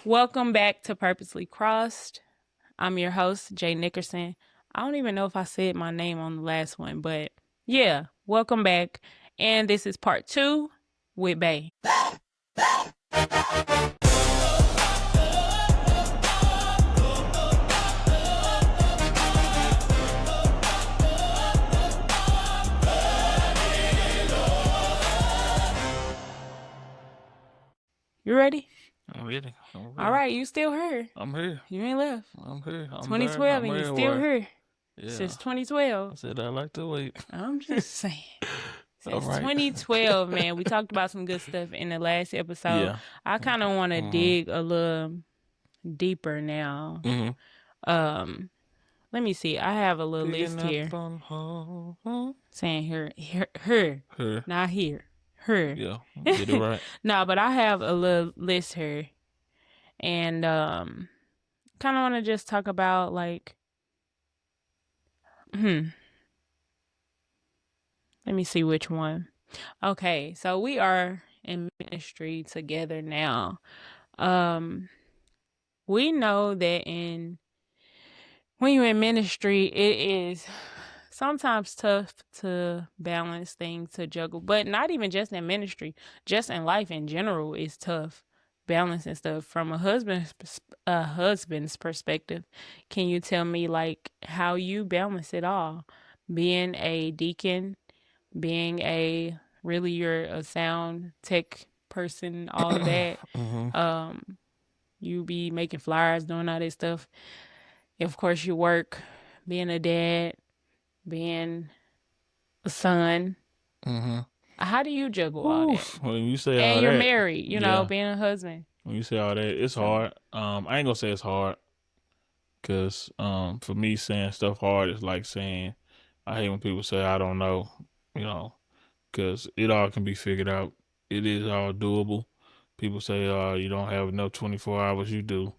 Welcome back to Purposely Crossed. I'm your host, Jay Nickerson. I don't even know if I said my name on the last one, but yeah, welcome back. And this is part 2 with Bay. You ready? I'm ready. All right, you still here. I'm here. You ain't left. I'm here. I'm 2012 there. I'm and you still here. Yeah. Since 2012. I said I like to wait. I'm just saying. All Since right. 2012, man, we talked about some good stuff in the last episode. Yeah. I kind of want to dig a little deeper now. Let me see. I have a little list here saying her, not here, her. Yeah, get it right. No, but I have a little list here, and kind of want to just talk about like, let me see which one. Okay, so we are in ministry together now. We know that when you're in ministry, it is sometimes tough to balance things, to juggle, but not even just in ministry, just in life in general is tough balancing stuff from a husband's perspective. Can you tell me like how you balance it all? Being a deacon, being you're a sound tech person, all of that. You be making flyers, doing all this stuff. Of course, you work, being a dad, being a son. How do you juggle all that? When you say and all you're that, married, you know, being a husband. When you say all that, it's hard. I ain't gonna say it's hard, cause for me saying stuff hard is like saying I hate when people say I don't know, you know, cause it all can be figured out. It is all doable. People say you don't have enough 24 hours. You do.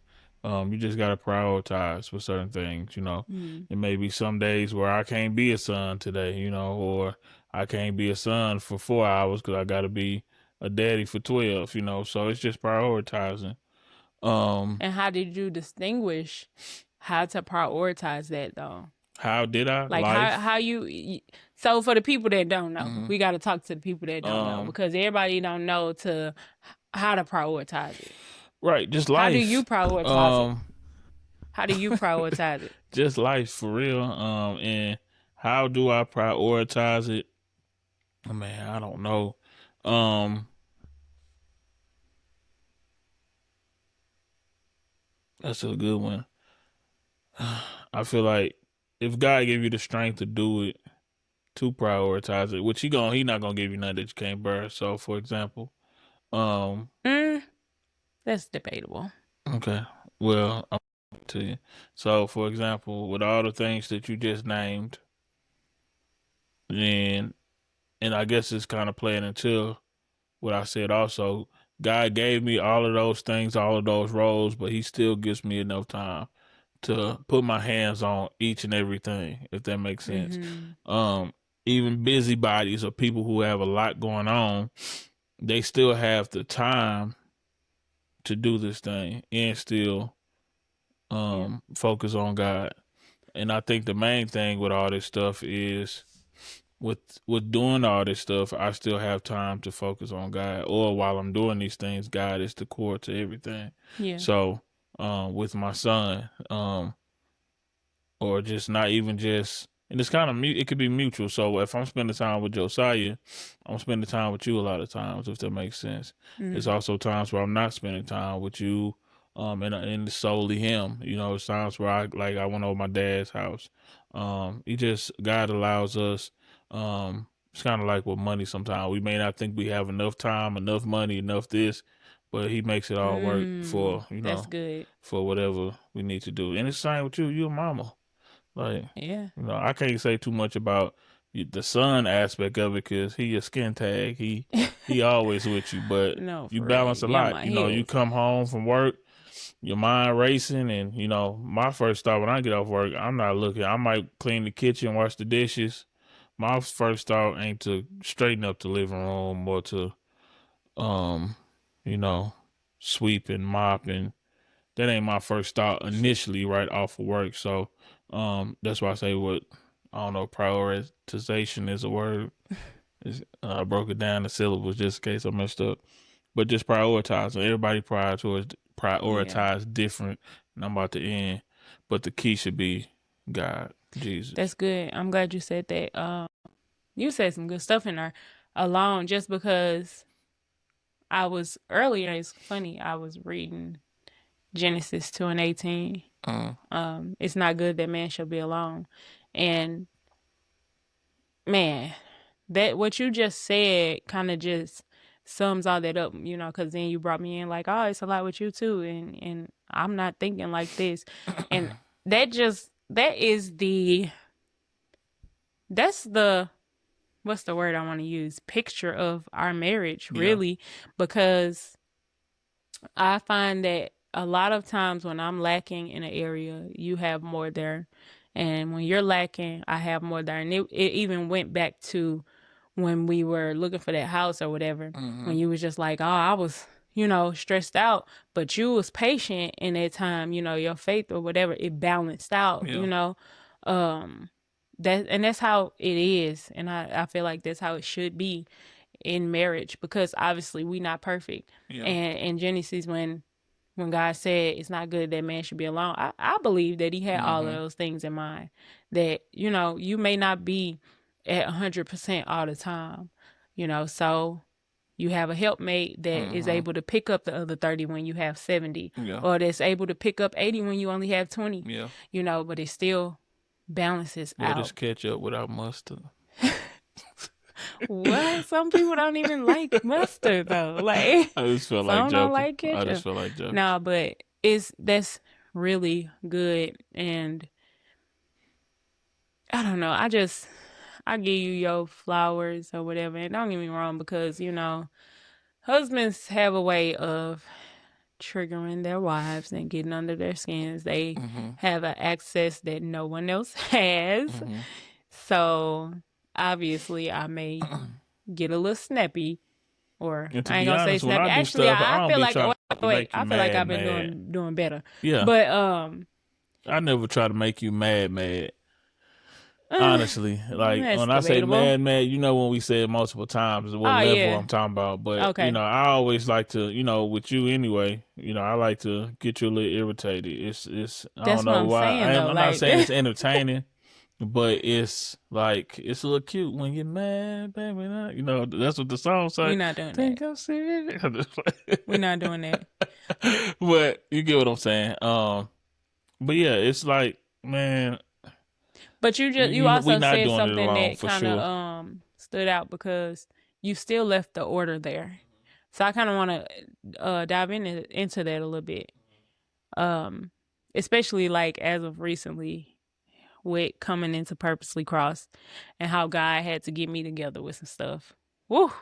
You just got to prioritize for certain things, you know. It may be some days where I can't be a son today, you know, or I can't be a son for 4 hours because I got to be a daddy for 12, you know. So it's just prioritizing. And how did you distinguish how to prioritize that though? How did I? Like how you? So for the people that don't know, we got to talk to the people that don't know because everybody don't know how to prioritize it. Right, just life. How do you prioritize it? How do you prioritize it? Just life for real. And how do I prioritize it? Man, I don't know. That's a good one. I feel like if God give you the strength to do it, to prioritize it, which he not gonna give you nothing that you can't bear. So, for example, that's debatable. Okay, well, I'm to you. So, for example, with all the things that you just named, and I guess it's kind of playing into what I said also. God gave me all of those things, all of those roles, but he still gives me enough time to put my hands on each and everything, if that makes sense. Even busybodies or people who have a lot going on, they still have the time to do this thing and still focus on God. And I think the main thing with all this stuff is with doing all this stuff, I still have time to focus on God. Or while I'm doing these things, God is the core to everything. Yeah. So with my son, or just not even just, and it's kind of it could be mutual. So if I'm spending time with Josiah, I'm spending time with you a lot of times, if that makes sense. There's also times where I'm not spending time with you, and it's solely him. You know, it's times where I went over my dad's house. God allows us. It's kind of like with money. Sometimes we may not think we have enough time, enough money, enough this, but he makes it all work for that's good, for whatever we need to do. And it's the same with you. You're a mama. Like, yeah, you know, I can't say too much about the son aspect of it because he a skin tag. He always with you, but no, you balance a lot. You know, head. you come home from work, your mind racing, and you know, my first thought when I get off work, I'm not looking. I might clean the kitchen, wash the dishes. My first thought ain't to straighten up the living room or to, you know, sweep and mop and that ain't my first thought initially right off of work. So that's why I say what I don't know, prioritization is a word. I broke it down the syllables just in case I messed up. But just prioritizing. Everybody Yeah, prioritize different, and I'm about to end. But the key should be God, Jesus. that's good. I'm glad you said that. You said some good stuff in there alone just because I was earlier, it's funny, I was reading Genesis 2 and 18. It's not good that man shall be alone. And man, that what you just said kind of just sums all that up, because then you brought me in like, oh, it's a lot with you too. And I'm not thinking like this. And that's the what's the word I want to use? Picture of our marriage, Yeah. really, because I find that a lot of times when I'm lacking in an area, you have more there. And when you're lacking, I have more there. And it even went back to when we were looking for that house or whatever, when you was just like, oh, I was, stressed out, but you was patient in that time, your faith or whatever, it balanced out, Yeah. Um, that's how it is. And I feel like that's how it should be in marriage because obviously we not perfect. Yeah. And in Genesis when God said it's not good that man should be alone, I believe that he had all of those things in mind. That, you may not be at 100% all the time, so you have a helpmate that is able to pick up the other 30 when you have 70, Yeah. or that's able to pick up 80 when you only have 20, Yeah. but it still balances What is out. ketchup without mustard? What? Some people don't even like mustard though. Like I just felt like some don't joking. like I just ketchup. felt like joking. No, but that's really good. And I don't know. I give you your flowers or whatever. And don't get me wrong, because husbands have a way of triggering their wives and getting under their skins. They have an access that no one else has. So obviously I may get a little snappy, or And to I ain't be gonna say honest, when snappy. I do Actually, stuff, I I don't feel be like trying to wait, make you I feel like mad, I've been mad. doing better. Yeah. But I never try to make you mad, mad. uh, Honestly, like that's when I say debatable. mad, mad, when we say it multiple times, what Oh level yeah. I'm talking about. But Okay. I always like to, with you anyway. I like to get you a little irritated. It's I don't That's what know I'm why. saying though. I'm not Like saying it's entertaining, but it's like it's a little cute when you're mad, baby. That's what the song say. we're not doing that. Think I'm serious. We're not doing that. But you get what I'm saying. But yeah, it's like, man, But you we also not said doing it something alone that for kind of sure. stood out because you still left the order there. So I kind of want to dive into that a little bit. Um Especially like as of recently with coming into Purposely Cross and how God had to get me together with some stuff. Woo,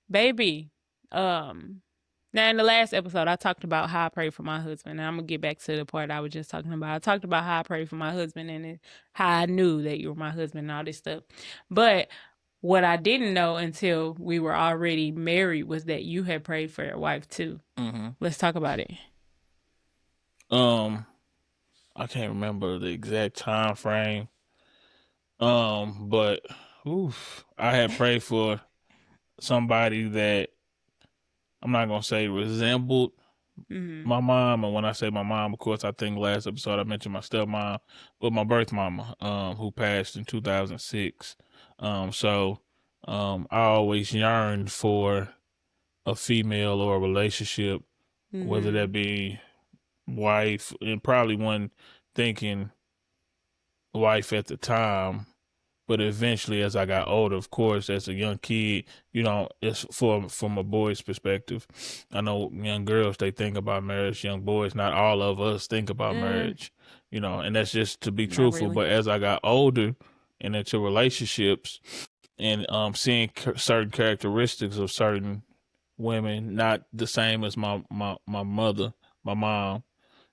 baby. Um Now in the last episode I talked about how I prayed for my husband, and I'm gonna get back to the part I was just talking about. I talked about how I prayed for my husband and how I knew that you were my husband and all this stuff. But what I didn't know until we were already married was that you had prayed for your wife too. hmm Let's talk about it. Um, I can't remember the exact time frame. But oof, I had prayed for somebody that I'm not gonna say resembled Mm-hmm. my mom. And when I say my mom, of course, I think last episode I mentioned my stepmom, but my birth mama, who passed in 2006. So, I always yearned for a female or a relationship, whether Mm-hmm. that be wife, and probably one thinking wife at the time. But eventually, as I got older, of course, as a young kid, it's from a boy's perspective. I know young girls, they think about marriage. Young boys, not all of us think about Mm, marriage, and that's just to be not truthful. really. But as I got older and into relationships and seeing certain characteristics of certain women, not the same as my mother, my mom.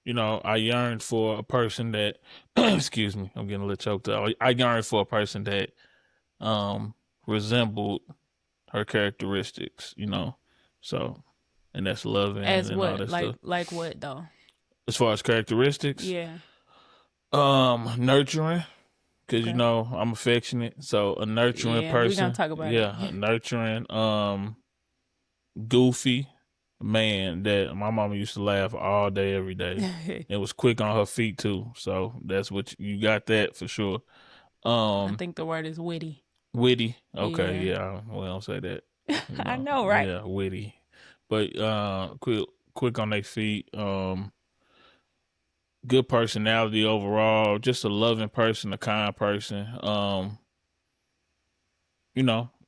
I yearned for a person that, excuse me, I'm getting a little choked up. I yearned for a person that um resembled her characteristics. So, and that's loving As and all what? that Like stuff. like what though? As far as characteristics, Yeah. nurturing, because Okay. I'm affectionate, so a nurturing Yeah, we're gonna person. talk about it. Yeah, nurturing. Goofy, man. That my mama used to laugh all day, every day. It was quick on her feet too, so that's what you got that for sure. I Um, think the word is witty. Witty. Okay, Yeah. yeah. Well, don't say that. I know, right? Yeah, witty, but quick on their feet. Good personality overall. Just a loving person, a kind person.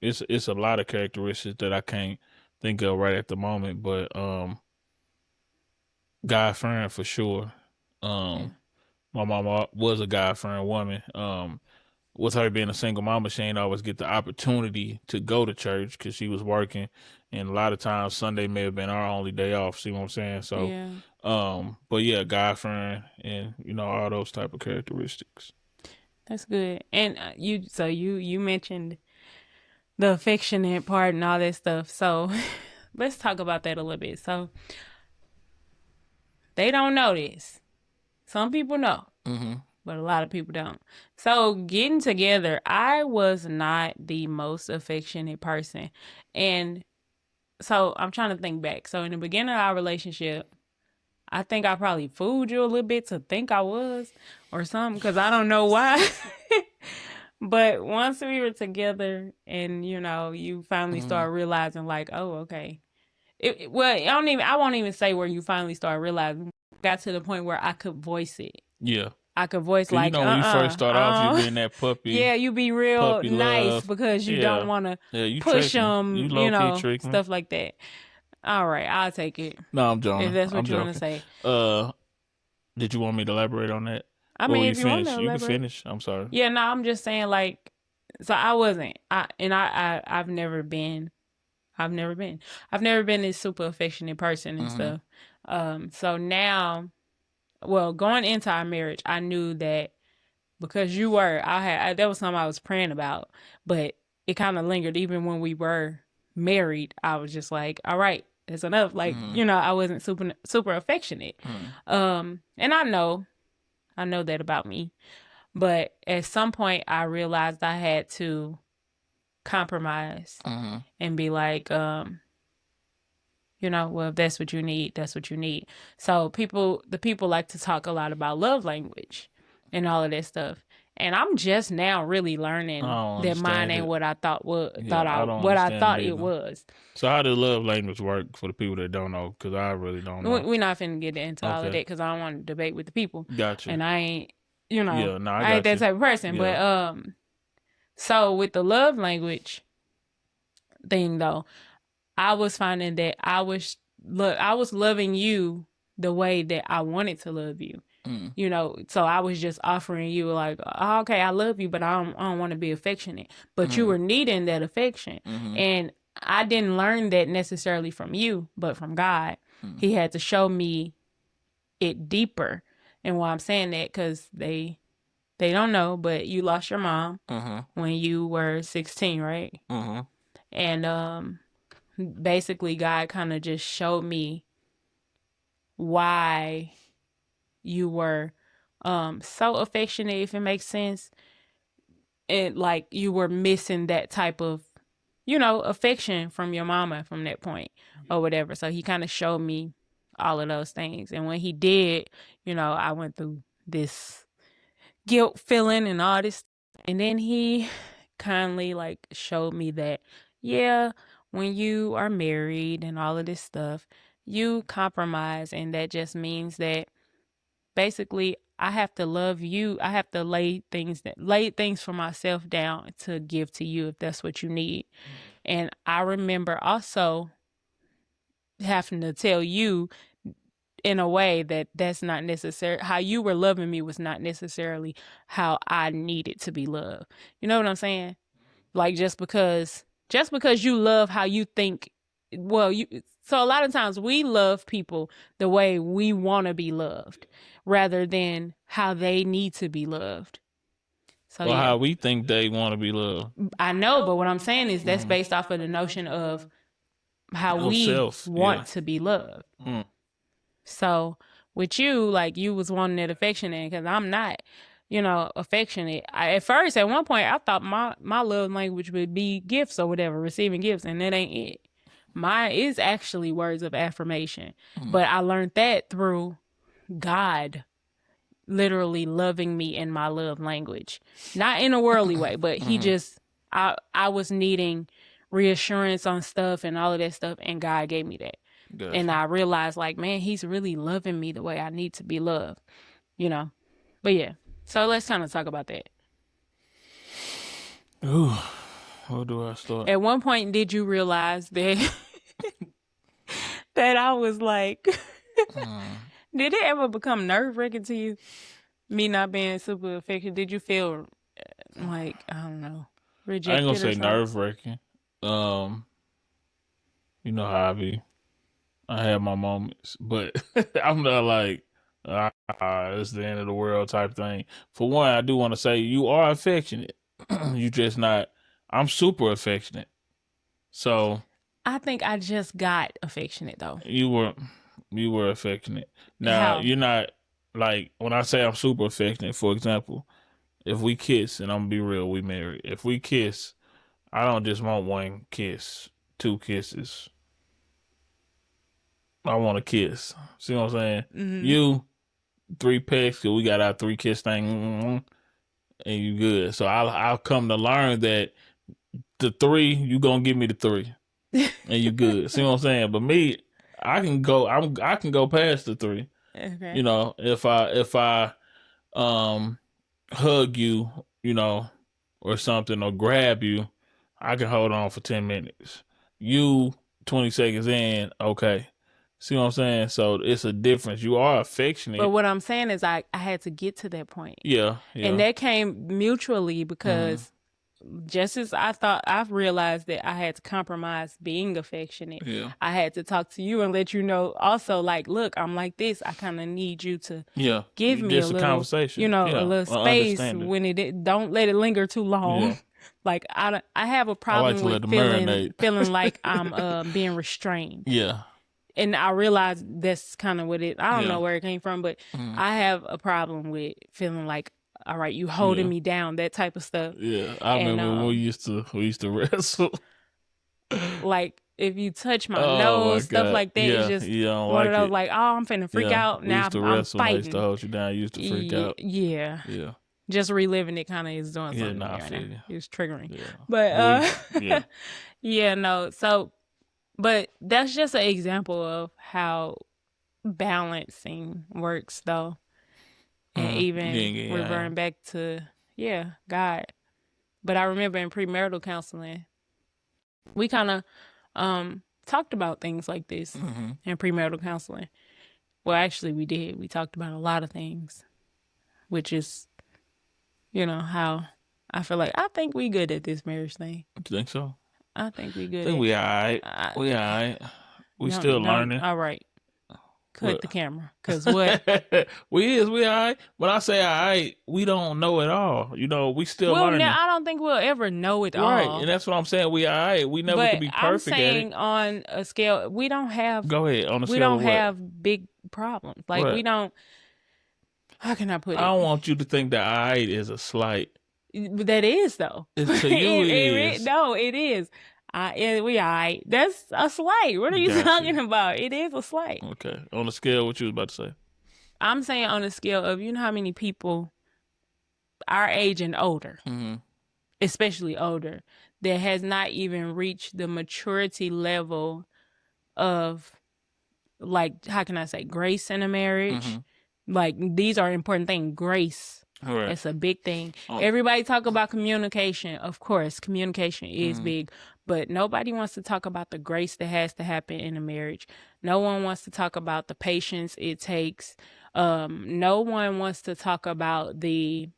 It's a lot of characteristics that I can't think of right at the moment, but guy friend for sure. Yeah. Um, my mama was a guy friend woman. With her being a single mama, she ain't always get the opportunity to go to church because she was working, and a lot of times Sunday may have been our only day off. See what I'm saying? So, Yeah. but yeah, guy friend, and all those type of characteristics. That's good. And you mentioned the affectionate part and all that stuff. So let's talk about that a little bit. So they don't know this. Some people know, but a lot of people don't. So getting together, I was not the most affectionate person. And so I'm trying to think back. So in the beginning of our relationship, I think I probably fooled you a little bit to think I was or something because I don't know why. But once we were together and you finally start realizing like, oh, okay. Well, I won't even say where you finally start realizing. Got to the point where I could voice it. Yeah, I could voice because like, when you first start off, you being that yeah, you be real puppy nice love. because you don't Yeah, want to yeah, you push trick me. You them, low key trick me. stuff like that. All right, I'll take it No, I'm if joking. that's I'm what you want to joking. say. Did you want me to elaborate on that, I or were mean, you if you want to finished? You can elaborate. finish. I'm sorry. Yeah, no, I'm just saying like, so I wasn't. I've never been. I've never been. I've never been this super affectionate person and stuff. So now, well, going into our marriage, I knew that because you were, that was something I was praying about, but it kind of lingered even when we were married. I was just like, all right, that's enough. Like, I wasn't super affectionate. And I know that about me. But at some point, I realized I had to compromise and be like, well, if that's what you need, that's what you need. So the people like to talk a lot about love language and all of that stuff. And I'm just now really I learning don't that mine understand ain't it. what I thought Yeah, I don't what I understand thought it it either. was. So how does love language work for the people that don't know? Because I really don't know. We're not finna get into all of that Okay, because I don't want to debate with the people, gotcha. and I ain't, Yeah, no, I I ain't got that you. type of person. Yeah. But so with the love language thing though, I was finding that I was loving you the way that I wanted to love you. So I was just offering you like, oh, okay, I love you, but I don't want to be affectionate. But you were needing that affection. And I didn't learn that necessarily from you, but from God. He had to show me it deeper. And why I'm saying that, because they don't know, but you lost your mom when you were 16, right? And basically God kind of just showed me why you were so affectionate, if it makes sense, and like you were missing that type of affection from your mama from that point or whatever. So he kind of showed me all of those things, and when he did, I went through this guilt feeling and all this, and then he kindly like showed me that, yeah, when you are married and all of this stuff, you compromise, and that just means that basically I have to love you. I have to lay things for myself down to give to you if that's what you need. And I remember also having to tell you in a way that that's not necessary. How you were loving me was not necessarily how I needed to be loved. You know what I'm saying? Like just because you love how you think, well, so a lot of times we love people the way we want to be loved rather than how they need to be loved. So Well, yeah, how we think they want to be loved. I know, but what I'm saying is that's based off of the notion of how Of we self, yeah. want to be loved. Mm. So with you, like you was wanting that affectionate because I'm not, affectionate. At one point, I thought my love language would be gifts or whatever, receiving gifts, and that ain't it. Mine is actually words of affirmation, but I learned that through God literally loving me in my love language, not in a worldly way, but he just, I was needing reassurance on stuff and all of that stuff, and God gave me that. Gotcha. And I realized, like, man, he's really loving me the way I need to be loved, But yeah, so let's kind of talk about that. Ooh, where do I start? At one point, did you realize that that I was like, did it ever become nerve-wracking to you, me not being super affectionate? Did you feel like, I don't know, rejected? I ain't gonna or say something? nerve-wracking. You know how I be. I have my moments, but I'm not like, it's the end of the world type thing. For one, I do want to say you are affectionate. You just not. I'm super affectionate. So I think I just got affectionate though. you were affectionate. Now How? you're not like when I say I'm super affectionate. For example, if we kiss, and I'm gonna be real, we married. If we kiss, I don't just want one kiss, 2 kisses. I want a kiss. See what I'm saying? Mm-hmm. You 3 pecks, cause we got our 3 kiss thing, and you good. So I'll come to learn that the 3, you gonna give me the 3, and you good. See what I'm saying? But me, I can go. I can go past the 3. Okay. If I hug you, or something, or grab you, I can hold on for 10 minutes. You 20 seconds in, okay. See what I'm saying? So it's a difference. You are affectionate. But what I'm saying is I had to get to that point. Yeah. And that came mutually because just as I've realized that I had to compromise being affectionate. Yeah. I had to talk to you and let you know also, like, look, I'm like this. I kind of need you to give me just a little conversation. a little space when don't let it linger too long. Yeah. Like I have a problem with feeling like I'm being restrained. Yeah. And I realized that's kind of what I don't know where it came from, but I have a problem with feeling like, all right, you holding me down, that type of stuff. Yeah, I remember when we used to wrestle. Like if you touch my nose, stuff like that, it's just one of those like, oh, I'm finna freak out. We now used to I'm wrestle. fighting. I used to hold you down. You used to freak out. Yeah. Yeah. Just reliving it kind of is doing something. I feel you. It's triggering. Yeah. But no. So, but that's just an example of how balancing works, though. And even reverting back to God. But I remember in premarital counseling, we kind of talked about things like this in premarital counseling. Well, actually, we did. We talked about a lot of things, which is, how I feel like I think we good at this marriage thing. You think so? I think we good. I think we all right. We all right. We still learning. All right. Cut the camera, cause what? we all right. When I say all right, we don't know it all. We still learning. I don't think we'll ever know it all. Right, and that's what I'm saying. We all right. We never could be perfect I'm saying at it. On a scale, we don't have. Go ahead. On a scale, we don't of what? have big problems. Like we don't. How can I put it? I don't want you to think that all right is a slight. That is though. To you, it is. No, it is. We all right. That's a slight. What are you talking about? It is a slight. Okay. On the scale, what you was about to say? I'm saying on the scale of, how many people our age and older, especially older, that has not even reached the maturity level of, like, how can I say, grace in a marriage? Like, these are important things. Grace. Right. It's a big thing. Everybody talk about communication. Of course, communication is big, but nobody wants to talk about the grace that has to happen in a marriage. No one wants to talk about the patience it takes. No one wants to talk about the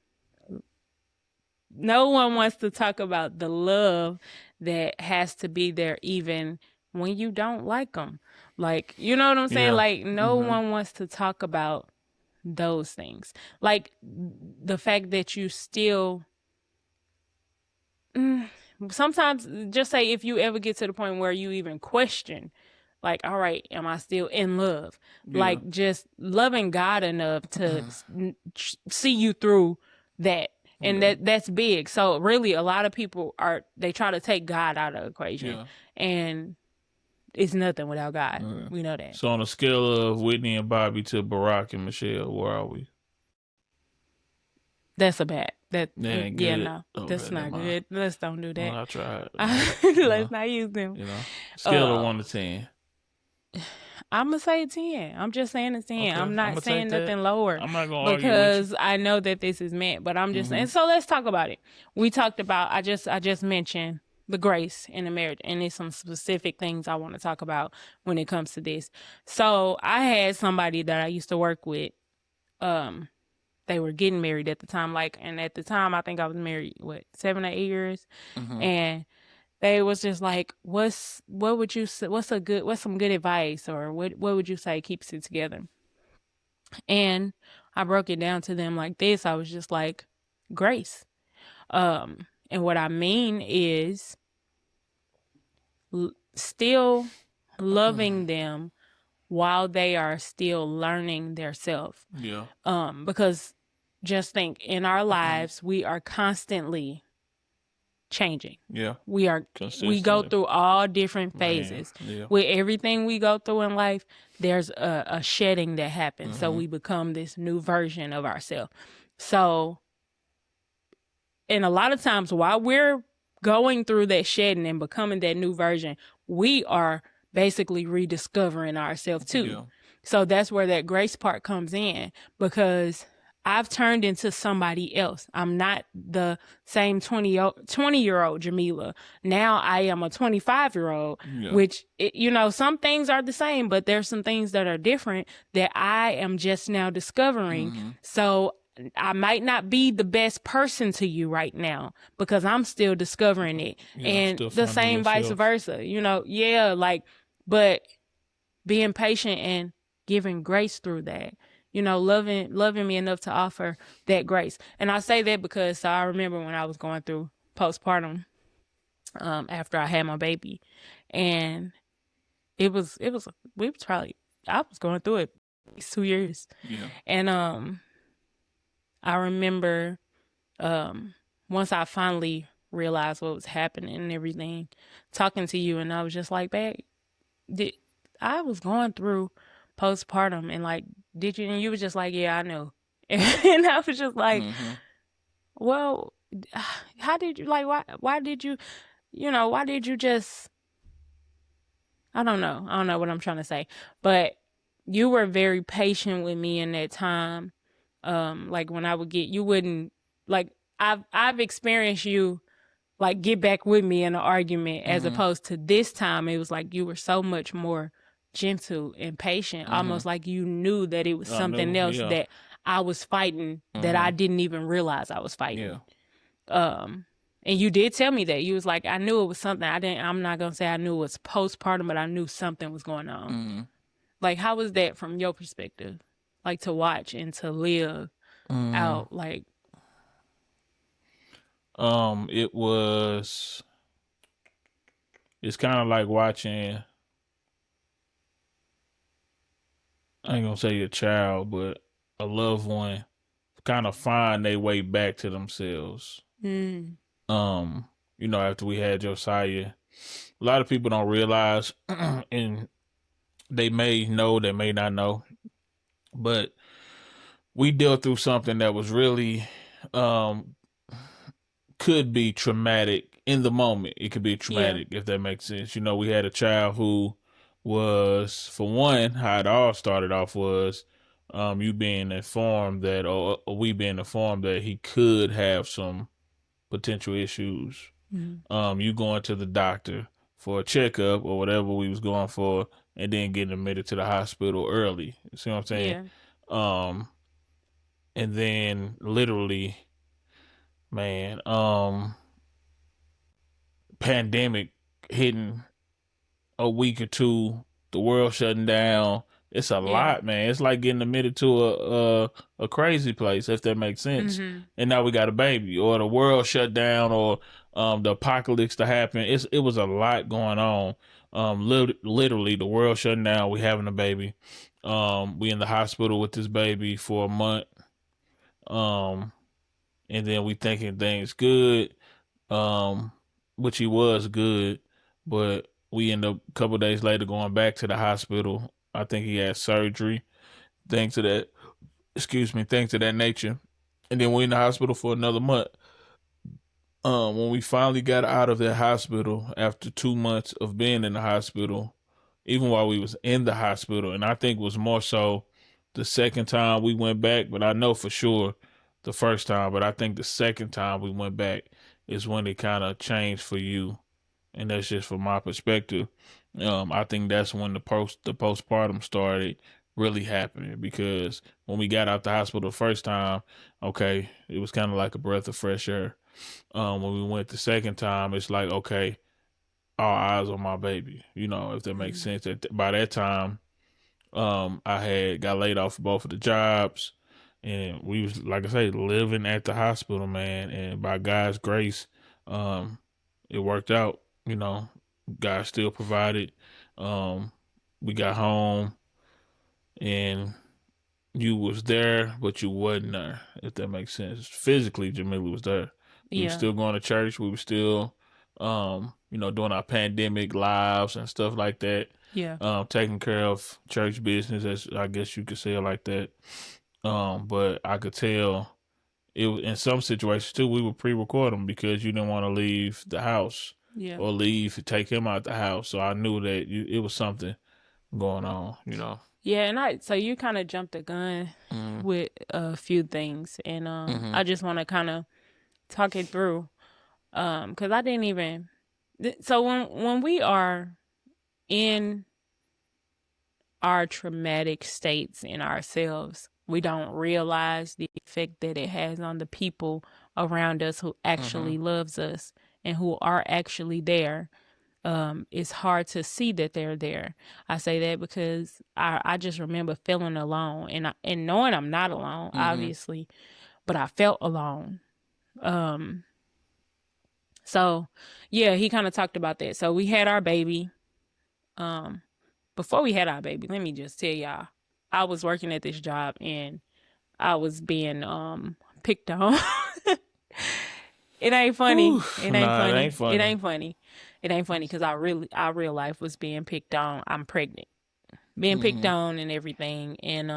love that has to be there even when you don't like them. Like, you know what I'm saying? Like, no one wants to talk about those things. Like the fact that you still sometimes, just say if you ever get to the point where you even question like, all right, am I still in love? Yeah. Like, just loving God enough to see you through that. And that's big. So really, a lot of people they try to take God out of the equation, and it's nothing without God. We know that. So on a scale of Whitney and Bobby to Barack and Michelle, where are we? That's a bad. That ain't yeah, good. no, Okay, that's not good. Let's don't do that. Well, I tried. Let's not use them. Scale of 1 to 10. I'm gonna say 10. I'm just saying it's 10. Okay, I'm not saying nothing lower. I'm not gonna argue with because I know that this is meant. But I'm just saying. So let's talk about it. We talked about. I just mentioned the grace in the marriage, and there's some specific things I want to talk about when it comes to this. So I had somebody that I used to work with. They were getting married at the time, and at the time I think I was married 7 or 8 years, and they was just like, what's some good advice, or what would you say keeps it together? And I broke it down to them like this. I was just like, grace. And what I mean is still loving them while they are still learning their self. Yeah. Because just think, in our lives, we are constantly changing. Yeah. We go through all different phases. Yeah. With everything we go through in life, there's a shedding that happens. So we become this new version of ourselves. So, and a lot of times while we're going through that shedding and becoming that new version, we are basically rediscovering ourselves too. Yeah. So that's where that grace part comes in, because I've turned into somebody else. I'm not the same 20-year-old Jamila. Now I am a 25-year-old, which, some things are the same, but there's some things that are different that I am just now discovering. So I might not be the best person to you right now because I'm still discovering it. And the same vice versa, but being patient and giving grace through that. Loving me enough to offer that grace. And I say that because I remember when I was going through postpartum, after I had my baby, and I was going through it 2 years. Yeah. And I remember once I finally realized what was happening and everything, talking to you, and I was just like, babe, I was going through postpartum, and did you? And you was just like, yeah, I know. And I was just like, well, how did you, why did you, why did you just, I don't know what I'm trying to say, but you were very patient with me in that time. When I would you wouldn't, I've experienced you get back with me in an argument, as opposed to this time. It was like you were so much more gentle and patient, almost like you knew that it was something else that I was fighting, that I didn't even realize I was fighting. And you did tell me that. You was like, I knew it was something. I'm not gonna say I knew it was postpartum, but I knew something was going on. How was that from your perspective? To watch and to live out, it's kind of like watching, I ain't gonna say a child, but a loved one kind of find their way back to themselves. After we had Josiah, a lot of people don't realize, and they may know, they may not know, but we dealt through something that was really, could be traumatic in the moment. It could be traumatic, if that makes sense. We had a child who was, for one, how it all started off was you being informed that, or we being informed that he could have some potential issues. You going to the doctor for a checkup or whatever we was going for, and then getting admitted to the hospital early. You see what I'm saying? Yeah. And then literally, man, pandemic hitting a week or two, the world shutting down. It's a lot, man. It's like getting admitted to a crazy place, if that makes sense. And now we got a baby, or the world shut down, or the apocalypse to happen. It was a lot going on. Literally the world shutting down. We having a baby. We in the hospital with this baby for a month. Um, and then we thinking things good. Um, which he was good, but we end up a couple days later going back to the hospital. I think he had surgery. Things of that, excuse me, things of that nature. And then we in the hospital for another month. When we finally got out of that hospital after 2 months of being in the hospital, even while we was in the hospital, and I think it was more so the second time we went back, but I know for sure the first time, but I think the second time we went back is when it kind of changed for you, and that's just from my perspective. I think that's when the postpartum started really happening because when we got out the hospital the first time, okay, it was kind of like a breath of fresh air. When we went the second time, it's like, okay, all eyes on my baby. You know, if that makes Mm. sense. By that time, I had got laid off both of the jobs, and we was, like I say, living at the hospital, man. And by God's grace, um, it worked out. You know, God still provided. Um, we got home, and you was there, but you wasn't there, if that makes sense. Physically, Jamila was there. We were Yeah. still going to church. We were still, doing our pandemic lives and stuff like that. Yeah. Taking care of church business, as I guess you could say it like that. But I could tell in some situations too, we would pre-record them because you didn't want to leave the house Yeah. or take him out the house. So I knew that it was something going on, Yeah, and so you kind of jumped the gun Mm-hmm. with a few things, and Mm-hmm. I just want to kind of talk it through, because I didn't even. So when we are in our traumatic states in ourselves, we don't realize the effect that it has on the people around us who Mm-hmm. actually loves us and who are actually there. It's hard to see that they're there. I say that because I just remember feeling alone and knowing I'm not alone, Mm-hmm. obviously, but I felt alone. Um, so yeah, he kind of talked about that. So we had our baby. Um, Before we had our baby, let me just tell y'all, I was working at this job and I was being picked on. It ain't funny. Whew, It ain't nah, it ain't funny. It funny. ain't funny. It ain't funny because our real life was being picked on. I'm pregnant, being picked Mm-hmm. on and everything. And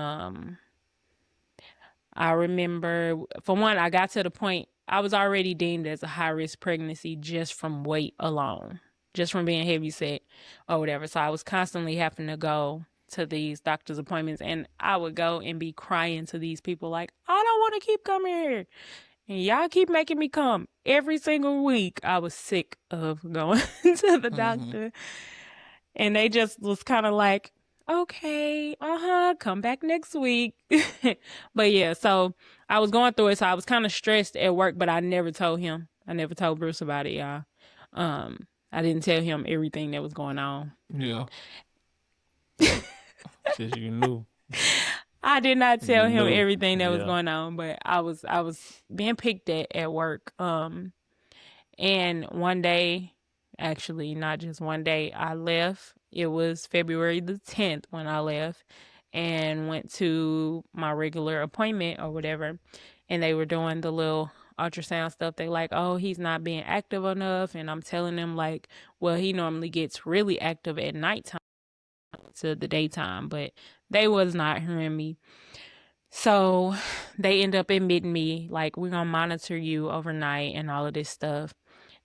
I remember, for one, I got to the point I was already deemed as a high risk pregnancy just from weight alone, just from being heavy set or whatever. So I was constantly having to go to these doctor's appointments, and I would go and be crying to these people like, I don't want to keep coming here. And y'all keep making me come every single week. I was sick of going to the Mm-hmm. doctor. And they just was kind of like, okay, come back next week. But yeah, so I was going through it. So I was kind of stressed at work, but I never told him. I never told Bruce about it, y'all. I didn't tell him everything that was going on. Yeah, cause you knew, I did not you tell him knew. everything that was Yeah. going on, but I was being picked at work. And one day, actually, not just one day, I left. It was February the 10th when I left and went to my regular appointment or whatever. And they were doing the little ultrasound stuff. They like, oh, he's not being active enough. And I'm telling them, like, well, he normally gets really active at nighttime to the daytime, but they was not hearing me. So they end up admitting me, like, we're gonna monitor you overnight and all of this stuff.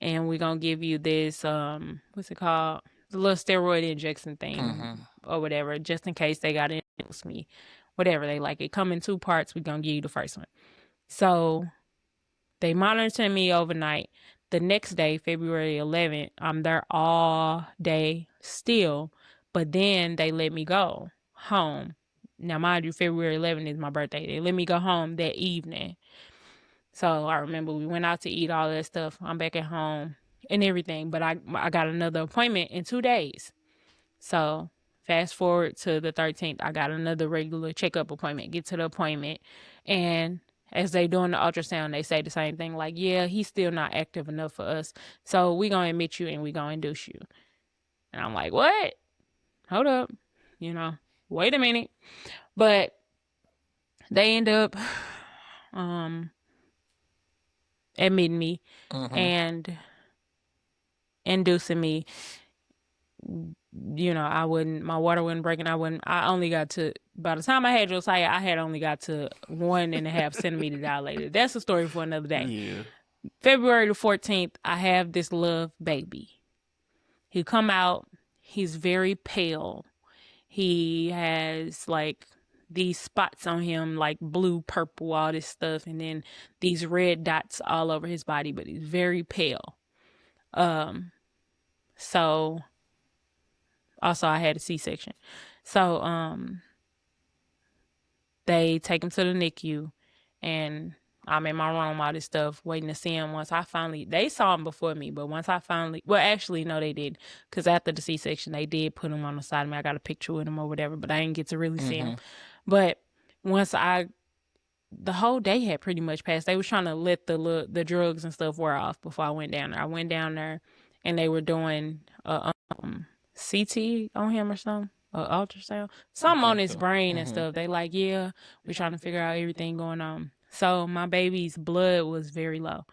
And we're gonna give you this, what's it called? The little steroid injection thing Mm-hmm. or whatever, just in case they gotta induce me. Whatever they like. It come in two parts, we're gonna give you the first one. So they monitor me overnight. The next day, February 11th, I'm there all day still. But then they let me go home. Now, mind you, February 11th is my birthday. They let me go home that evening. So I remember we went out to eat, all that stuff. I'm back at home and everything. But I got another appointment in 2 days. So fast forward to the 13th, I got another regular checkup appointment. Get to the appointment, and as they doing the ultrasound, they say the same thing, like, yeah, he's still not active enough for us. So we gonna admit you and we gonna induce you. And I'm like, what? Hold up. Wait a minute. But they end up admitting me Mm-hmm. and inducing me. My water wasn't breaking. I only got to, by the time I had Josiah, I had only got to 1.5 centimeter dilated. That's a story for another day. Yeah. February the 14th, I have this love baby. He come out, he's very pale. He has like these spots on him, like blue, purple, all this stuff, and then these red dots all over his body, but he's very pale. So also I had a C-section. So they take him to the NICU, and I'm in my room, all this stuff, waiting to see him. They saw him before me, but well, actually, no, they did. Because after the C-section, they did put him on the side of me. I got a picture with him or whatever, but I didn't get to really see him. Mm-hmm. But the whole day had pretty much passed. They was trying to let the drugs and stuff wear off before I went down there. I went down there, and they were doing CT on him or something, ultrasound, I something on think his so. brain and Mm-hmm. stuff. They like, yeah, we're trying to figure out everything going on. So my baby's blood was very low.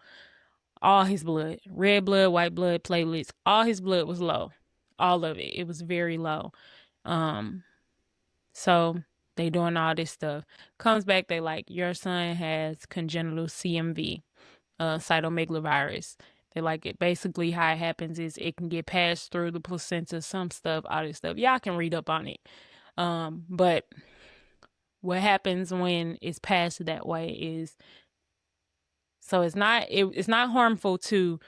All his blood, red blood, white blood, platelets, all his blood was low. All of it. It was very low. Um, so they doing all this stuff. Comes back, they like, your son has congenital CMV, cytomegalovirus. They like it. Basically, how it happens is it can get passed through the placenta, some stuff, all this stuff. Y'all can read up on it. But what happens when it's passed that way is, so it's not harmful to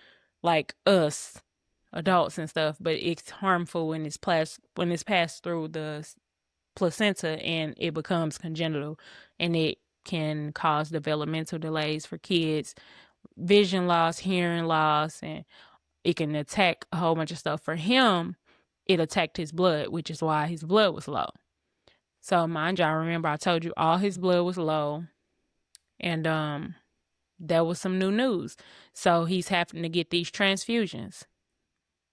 like us adults and stuff, but it's harmful when it's passed through the placenta and it becomes congenital, and it can cause developmental delays for kids, vision loss, hearing loss, and it can attack a whole bunch of stuff. For him, it attacked his blood, which is why his blood was low. So mind y'all, remember I told you all his blood was low, and that was some new news. So he's having to get these transfusions.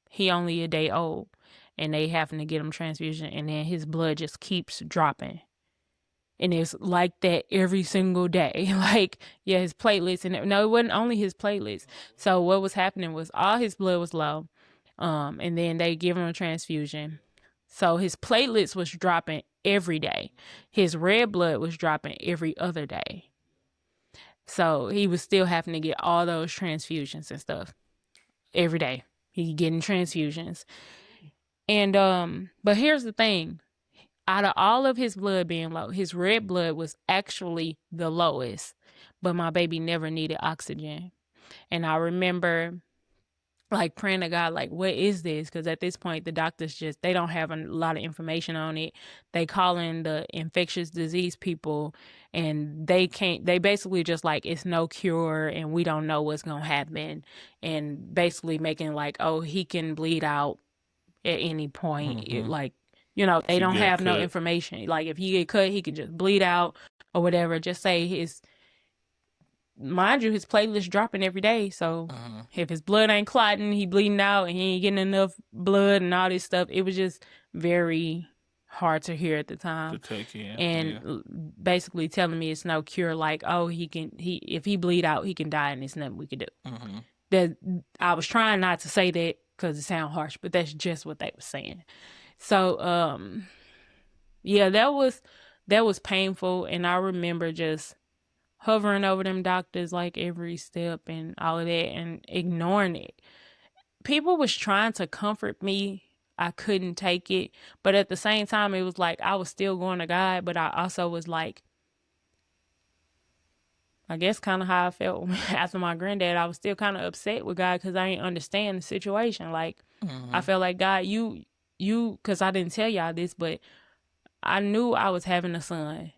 He only a day old, and they having to get him transfusion, and then his blood just keeps dropping. And it's like that every single day. Like, yeah, his platelets, and no, it wasn't only his platelets. So what was happening was all his blood was low, and then they give him a transfusion. So his platelets was dropping every day. His red blood was dropping every other day. So he was still having to get all those transfusions and stuff every day. He getting transfusions. And but here's the thing. Out of all of his blood being low, his red blood was actually the lowest. But my baby never needed oxygen. And I remember like praying to God, like, what is this? Because at this point, the doctors they don't have a lot of information on it. They call in the infectious disease people, and they basically just like, it's no cure and we don't know what's going to happen. And basically making like, oh, he can bleed out at any point. Mm-hmm. They She don't get have no cut. information. Like if he get cut, he can just bleed out or whatever. Just say mind you, his platelets dropping every day. So Mm-hmm. if his blood ain't clotting, he bleeding out and he ain't getting enough blood and all this stuff. It was just very hard to hear at the To time. take in. Yeah. And basically telling me it's no cure. Like, oh, if he bleed out, he can die and there's nothing we can do. Mm-hmm. That I was trying not to say that because it sounds harsh, but that's just what they were saying. So, yeah, that was painful, and I remember just hovering over them doctors like every step and all of that and ignoring it. People was trying to comfort me. I couldn't take it, but at the same time, it was like I was still going to God, but I also was like, I guess kind of how I felt after my granddad. I was still kind of upset with God because I didn't understand the situation. Like, I Mm-hmm. felt like, God, because I didn't tell y'all this, but I knew I was having a son.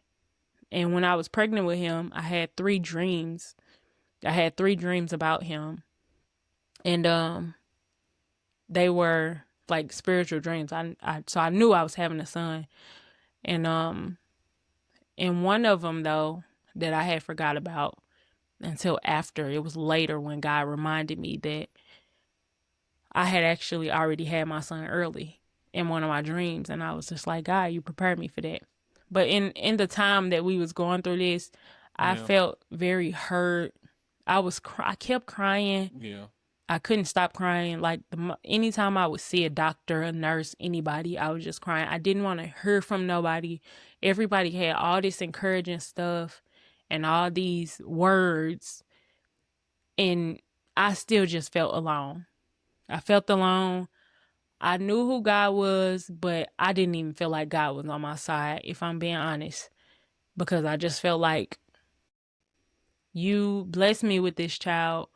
And when I was pregnant with him, I had 3 dreams. I had 3 dreams about him. And they were like spiritual dreams. So I knew I was having a son. And in one of them though, that I had forgot about until after, it was later when God reminded me that I had actually already had my son early in one of my dreams, and I was just like, God, you prepared me for that. But in the time that we was going through this, I Yeah. felt very hurt. I kept crying. Yeah. I couldn't stop crying. Like anytime I would see a doctor, a nurse, anybody, I was just crying. I didn't want to hear from nobody. Everybody had all this encouraging stuff and all these words, and I still just felt alone. I felt alone. I knew who God was, but I didn't even feel like God was on my side, if I'm being honest, because I just felt like you blessed me with this child,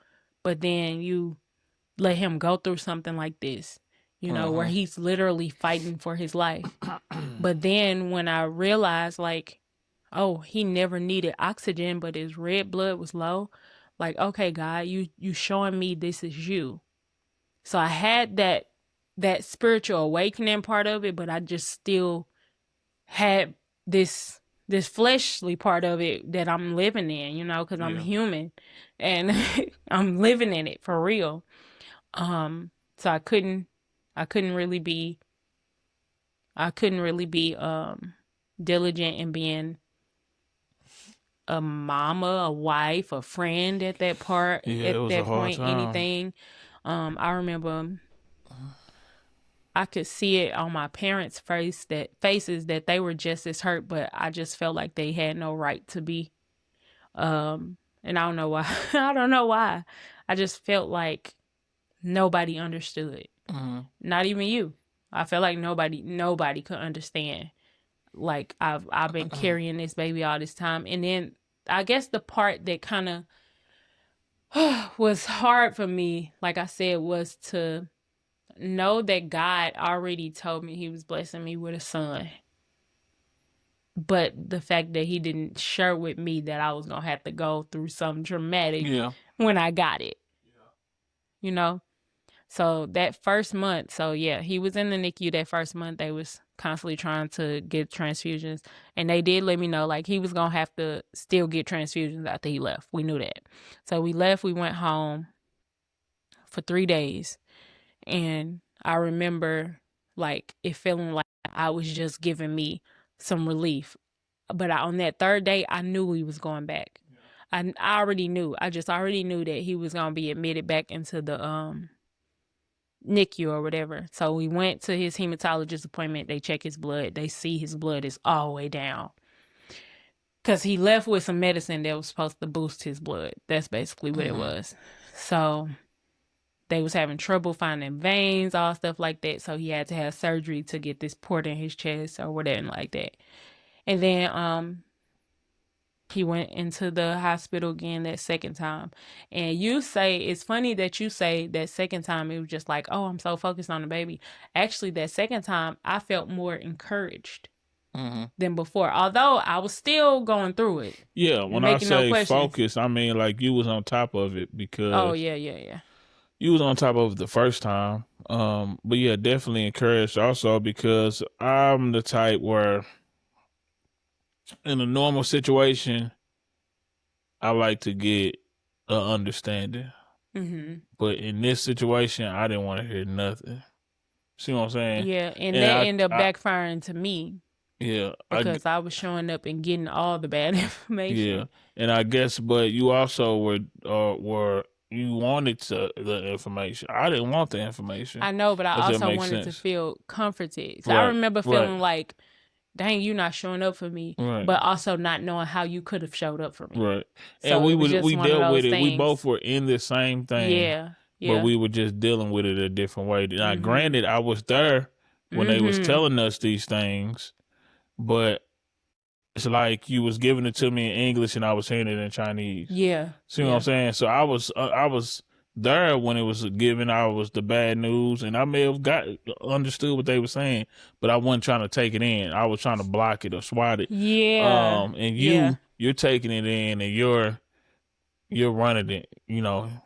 but then you let him go through something like this, where he's literally fighting for his life. But then when I realized, like, oh, he never needed oxygen, but his red blood was low, like, okay, God, you showing me this is you. So I had that spiritual awakening part of it, but I just still had this fleshly part of it that I'm living in, because I'm human and I'm living in it for real. So I couldn't really be diligent in being a mama, a wife, a friend at that part, Yeah, it at was a that hard point, time. anything. I remember I could see it on my parents' faces that they were just as hurt, but I just felt like they had no right to be. And I don't know why. I don't know why. I just felt like nobody understood. Not even you. I felt like nobody could understand. Like I've been carrying this baby all this time, and then I guess the part that kind of was hard for me, like I said, was to know that God already told me he was blessing me with a son. But the fact that he didn't share with me that I was going to have to go through something dramatic when I got it, you know? So that first month, so yeah, he was in the NICU that first month. They was constantly trying to get transfusions. And they did let me know, like, he was going to have to still get transfusions after he left. We knew that. So we left, we went home for 3 days. And I remember like it feeling like I was just giving me some relief. But on that third day, I knew he was going back. I already knew. I just already knew that he was gonna be admitted back into the NICU or whatever. So we went to his hematologist appointment. They check his blood. They see his blood is all the way down. Cause he left with some medicine that was supposed to boost his blood. That's basically what it was. So they was having trouble finding veins, all stuff like that. So he had to have surgery to get this port in his chest or whatever like that. And then he went into the hospital again that second time. And you say, it's funny that you say that second time it was just like, oh, I'm so focused on the baby. Actually, that second time I felt more encouraged than before. Although I was still going through it. Yeah, when I Making no say questions. focus, I mean like you was on top of it because Oh, yeah. you was on top of it the first time. But yeah, definitely encouraged also because I'm the type where in a normal situation, I like to get an understanding. But in this situation, I didn't want to hear nothing. See what I'm saying? Yeah, and that And ended up backfiring to me yeah, because I was showing up and getting all the bad yeah, information. and I guess, but you also were you wanted the information. I didn't want the information. I know, but I Does that also make wanted to sense? feel comforted. So I Right, remember right, feeling like, dang, you not showing up for me, right, but also not knowing how you could have showed up for me. right. And So it was just we one of dealt those with it. We both things. were in the same thing, Yeah, but yeah. we were just dealing with it a different way. Now, granted, I was there when they was telling us these things, but it's like you was giving it to me in English and I was hearing it in Chinese. Yeah, See what I'm yeah. saying? So I was there when it was given. I was the bad news, and I may have understood what they were saying, but I wasn't trying to take it in. I was trying to block it or swat it. Yeah, And yeah. you're taking it in, and you're running it.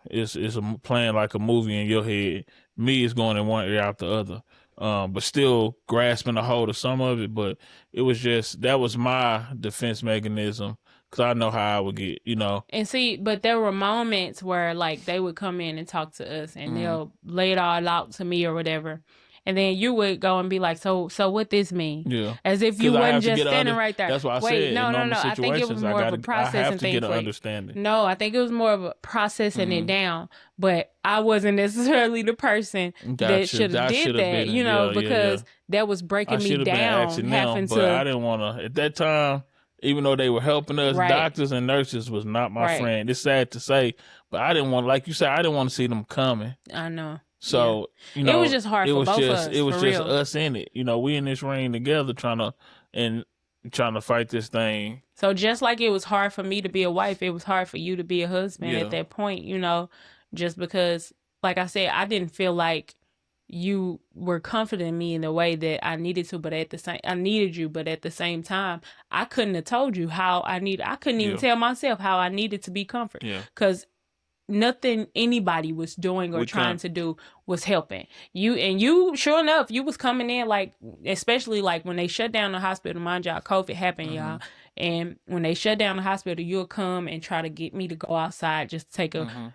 It's playing like a movie in your head. Me is going in one ear out the other. but still grasping a hold of some of it. But it was just that was my defense mechanism because I know how I would get, And see, but there were moments where like they would come in and talk to us and they'll lay it all out to me or whatever. And then you would go and be like, so what this mean? Yeah, As if you because I wasn't have to just get standing right there. That's why I Wait, said in no. normal I think it was situations more of a I have processing to thing get an for you. understanding. No, I think it was more of a processing it down. But I wasn't necessarily the person that should have did that, been because that was I breaking me should have been down, asking them, having but I to. didn't want to at that time. Even though they were helping us, Right, doctors and nurses was not my right. friend. It's sad to say, but I didn't want, like you said, I didn't want to see them coming. I know. Yeah. So It was just hard it for was both of just us, for real. us in it. We in this ring together trying to fight this thing. So just like it was hard for me to be a wife, it was hard for you to be a husband at that point, just because, like I said, I didn't feel like you were comforting me in the way that I needed to, but I needed you, but at the same time, I couldn't have told you how I couldn't even tell myself how I needed to be comforted. Yeah. Because nothing anybody was doing or trying to do was helping you. Sure enough, you was coming in, like, especially like when they shut down the hospital. Mind y'all, COVID happened, y'all. And when they shut down the hospital, you'll come and try to get me to go outside just to take a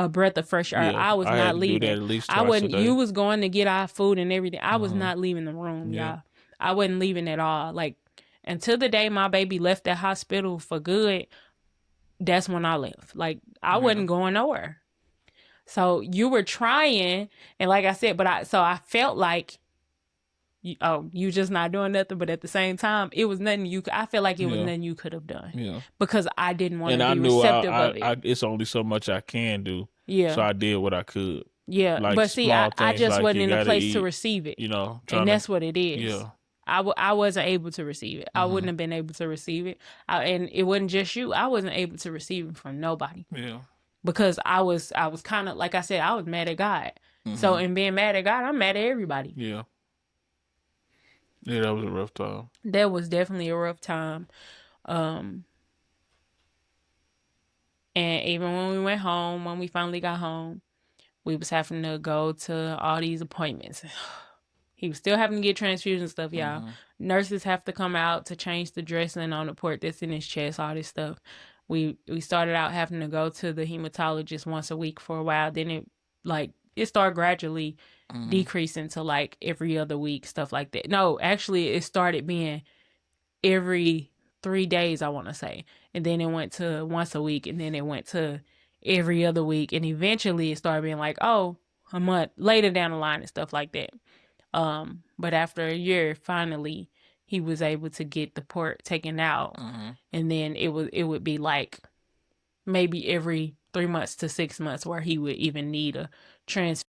breath of fresh air. I was not leaving. At least I wasn't. You was going to get our food and everything. I was not leaving the room, y'all. I wasn't leaving at all. Like, until the day my baby left that hospital for good, that's when I left. Like, I wasn't going nowhere. So you were trying, and like I said, I felt like, you just not doing nothing. But at the same time, it was nothing I felt like it was nothing you could have done. Yeah. Because I didn't want And to I be knew receptive of it. it's only so much I can do. Yeah. So I did what I could. Yeah. Like, but see, I just like wasn't in a place eat, to receive it. and that's what it is. Yeah. I wasn't able to receive it. I wouldn't have been able to receive it. And it wasn't just you. I wasn't able to receive it from nobody. Yeah. Because I was kind of, like I said, I was mad at God. So in being mad at God, I'm mad at everybody. Yeah. Yeah, that was a rough time. That was definitely a rough time. And even when we went home, when we finally got home, we was having to go to all these appointments. He was still having to get transfusion stuff, y'all. Nurses have to come out to change the dressing on the port that's in his chest, all this stuff. We started out having to go to the hematologist once a week for a while. Then it started gradually decreasing to like every other week, stuff like that. No, actually, it started being every 3 days, I want to say. And then it went to once a week, and then it went to every other week. And eventually it started being like, a month later down the line and stuff like that. But after a year, finally, he was able to get the port taken out. And then it would be like maybe every 3 months to 6 months where he would even need a transfer,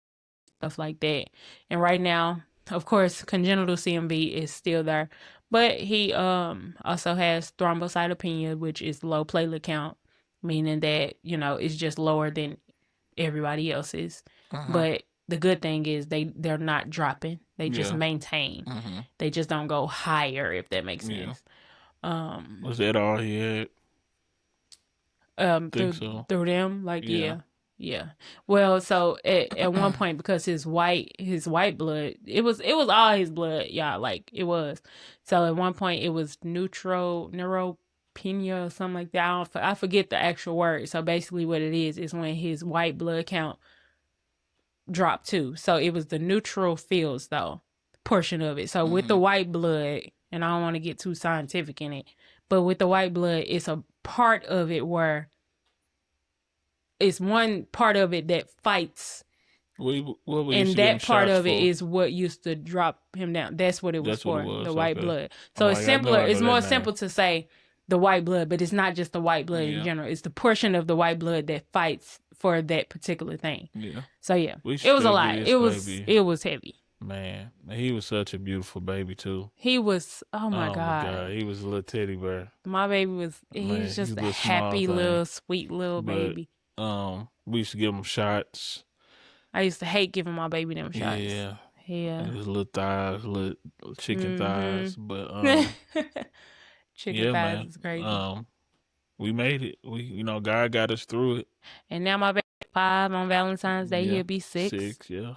stuff like that. And right now, of course, congenital CMV is still there, but he also has thrombocytopenia, which is low platelet count, meaning that, it's just lower than everybody else's. But the good thing is they're not dropping. They just maintain. They just don't go higher, if that makes sense. Was that all he had? Through them, like, yeah. Well, so at one point, because his white blood, it was all his blood, yeah, like it was. So at one point it was neutropenia or something like that. I forget the actual word. So basically what it is when his white blood count dropped too. So it was the neutrophils though, portion of it. So with the white blood, and I don't want to get too scientific in it, but with the white blood, it's a part of it where it's one part of it that fights. And that part of it is what used to drop him down. That's what it was for, the white blood. So it's simpler. It's more simple to say the white blood, but it's not just the white blood in general. It's the portion of the white blood that fights for that particular thing. Yeah. So yeah, it was a lot. It was heavy. Man, he was such a beautiful baby too. He was, oh my God. He was a little teddy bear. My baby was, he was just a happy little, sweet little baby. We used to give him shots. I used to hate giving my baby them shots. Yeah. His little thighs, little chicken thighs, but chicken thighs is crazy. We made it. God got us through it. And now my baby 5 on Valentine's Day. He'll be 6. 6, yeah.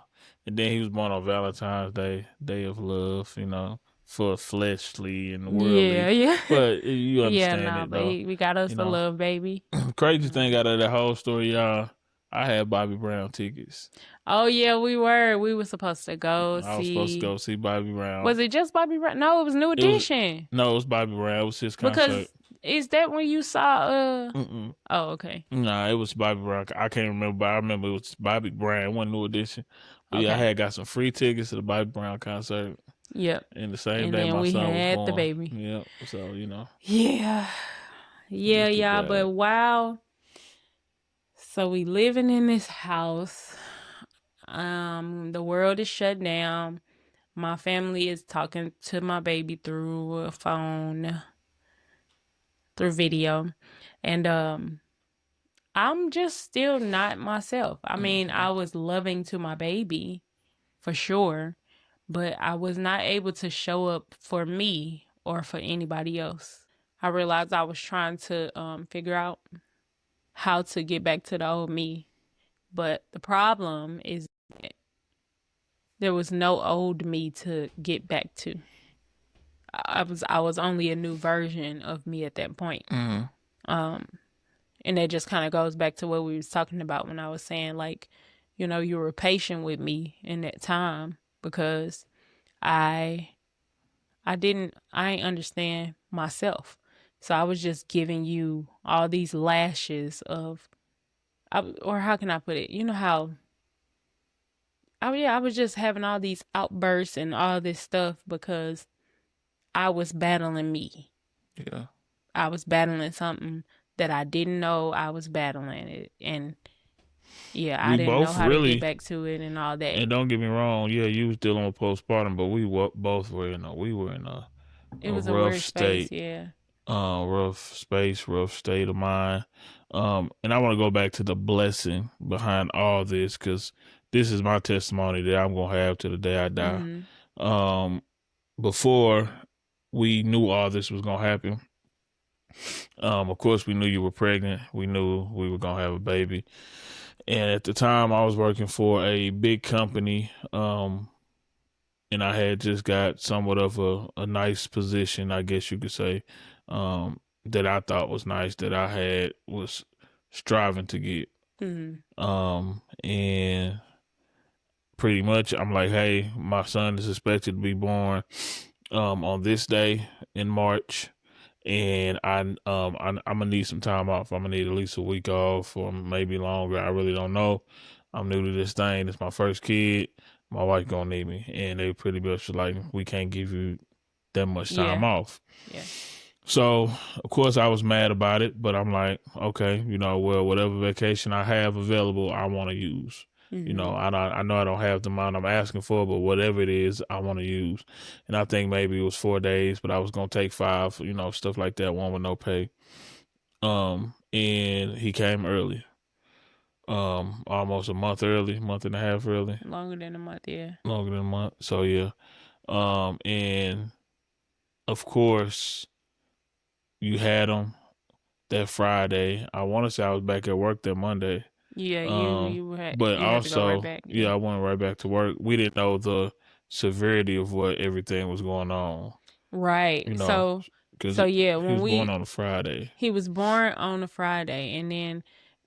And then he was born on Valentine's Day, Day of Love, you know, for fleshly and Yeah, worldly. yeah. But you Yeah, understand nah, it but though, we got us you a know. love baby. Crazy Mm. thing out of that whole story, y'all, I had Bobby Brown tickets. Oh yeah, we were. We were supposed to go I was supposed to see. go see Bobby Brown. Was it just Bobby Brown? No, it was New It was Edition. no, it was Bobby Brown. It was his concert. Because is that when you saw Mm-mm. Oh, okay. Nah, it was Bobby Brown. I can't remember, but I remember it was Bobby Brown, one New Edition. But yeah, I Okay. had got some free tickets to the Bobby Brown concert. Yep. And the same And day then my we son was had the born. baby. Yeah. So, Yeah. Yeah, just too y'all, but bad. wow. So we living in this house. The world is shut down. My family is talking to my baby through a phone, through video. And I'm just still not myself. I mean, I was loving to my baby for sure, but I was not able to show up for me or for anybody else. I realized I was trying to figure out how to get back to the old me. But the problem is there was no old me to get back to. I was only a new version of me at that point. Mm-hmm. And that just kind of goes back to what we was talking about when I was saying, like, you were patient with me in that time because I didn't understand myself. So I was just giving you all these lashes of or how can I put it? You know how I was just having all these outbursts and all this stuff because I was battling me. Yeah. I was battling something that I didn't know I was battling it. And yeah, I We didn't know both how to get really, back to it and all that. and don't get me wrong, yeah, you was dealing with postpartum, but both were we were in It a was a rough weird space, state, yeah. rough space, rough state of mind. And I want to go back to the blessing behind all this because this is my testimony that I'm gonna have to the day I die. Mhm. Um, Before we knew all this was gonna happen, of course we knew you were pregnant. We knew we were gonna have a baby. And at the time I was working for a big company, and I had just got somewhat of a nice position, I guess you could say, that I thought was nice, that I had was striving to get. Mhm. And pretty much I'm like, hey, my son is expected to be born on this day in March, and I'm gonna need some time off. I'm gonna need at least a week off or maybe longer. I really don't know. I'm new to this thing. It's my first kid. My wife gonna need me, and they pretty much like, we can't give you that much time Yeah. off. Yeah. So of course I was mad about it, but I'm like, okay, well, whatever vacation I have available, I want to use. Mhm. I know I don't have the amount I'm asking for, but whatever it is, I want to use. And I think maybe it was 4 days, but I was gonna take 5, stuff like that, one with no pay. And he came early, almost a month early, month and a half early, Longer than a month, yeah. longer than a month. So yeah, and of course you had him that Friday. I want to say I was back at work that Monday. Yeah, Um, but you had to go right also, back, yeah, yeah. I went right back to work. We didn't know the severity of what everything was going on, Right. you know, So because yeah, he when was born we on a Friday. he was born on a Friday, and then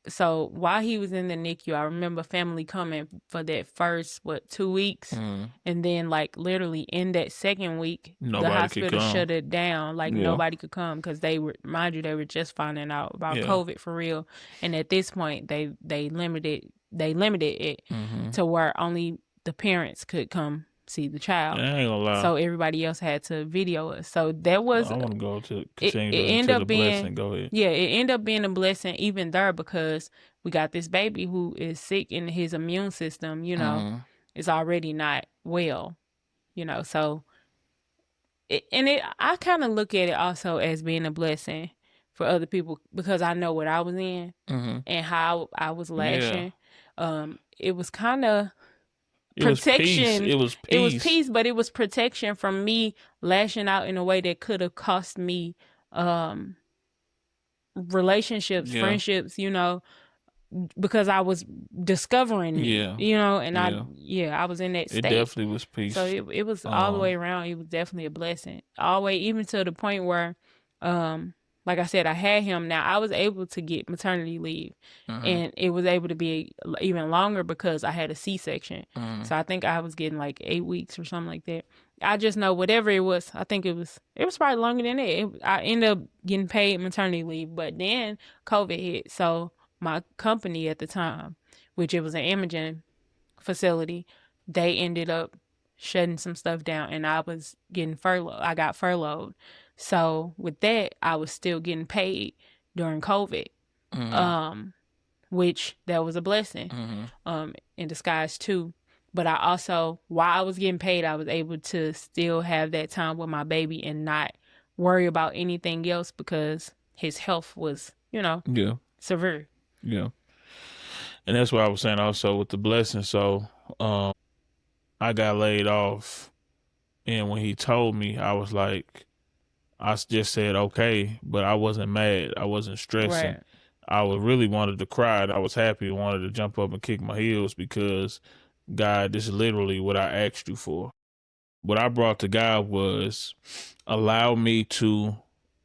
so while he was in the NICU, I remember family coming for that first 2 weeks, Mm. and then like literally in that second week, the Nobody could hospital come. shut it down. Like Yeah, nobody could come because they were, mind you, they were just finding out about yeah. COVID for real, and at this point, they limited it Mm-hmm. to where only the parents could come see the child. And I ain't gonna lie. So everybody else had to video us. So that was I want to go to it, continue it to ended the up being blessing. Go ahead. yeah, it ended up being a blessing even there because we got this baby who is sick and his immune system, Mm-hmm. is already not well, so I kind of look at it also as being a blessing for other people because I know what I was in Mm-hmm. and how I was Yeah. lashing. It was kind of It was peace. protection. It was It was peace. peace, but it was protection from me lashing out in a way that could have cost me um relationships, Yeah. friendships, because I was discovering it, Yeah. and Yeah. I was in that It state. definitely was So peace. it was all the way around. It was definitely a blessing. All the way, even to the point where, um, like I said, I had him. Now I was able to get maternity leave, Mhm. and it was able to be even longer because I had a C-section. Mhm. So I think I was getting like 8 weeks or something like that. I just know whatever it was. I think it was probably longer than that. I ended up getting paid maternity leave, but then COVID hit. So my company at the time, which it was an imaging facility, they ended up shutting some stuff down, and I was getting furloughed. I got furloughed. So with that, I was still getting paid during COVID. Mhm. Um, which that was a blessing, Mhm. in disguise too. But I also, while I was getting paid, I was able to still have that time with my baby and not worry about anything else because his health was, Yeah. severe. Yeah. And that's what I was saying also with the blessing. So, I got laid off, and when he told me, I was like, just said okay, but I wasn't mad. I wasn't stressing. Right. I was really wanted to cry. I was happy, wanted to jump up and kick my heels because God, this is literally what I asked you for. What I brought to God was allow me to,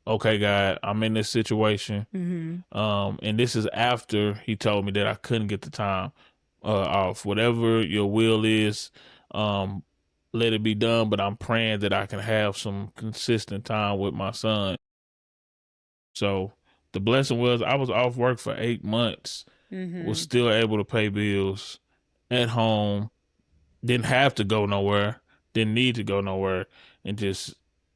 okay, God, I'm in this situation. Mm-hmm. And this is after he told me that I couldn't get the time off. Whatever your will is, um, let it be done. But I'm praying that I can have some consistent time with my son. So the blessing was I was off work for 8 months, was Mm-hmm. still able to pay bills at home, didn't have to go nowhere, didn't need to go nowhere, and just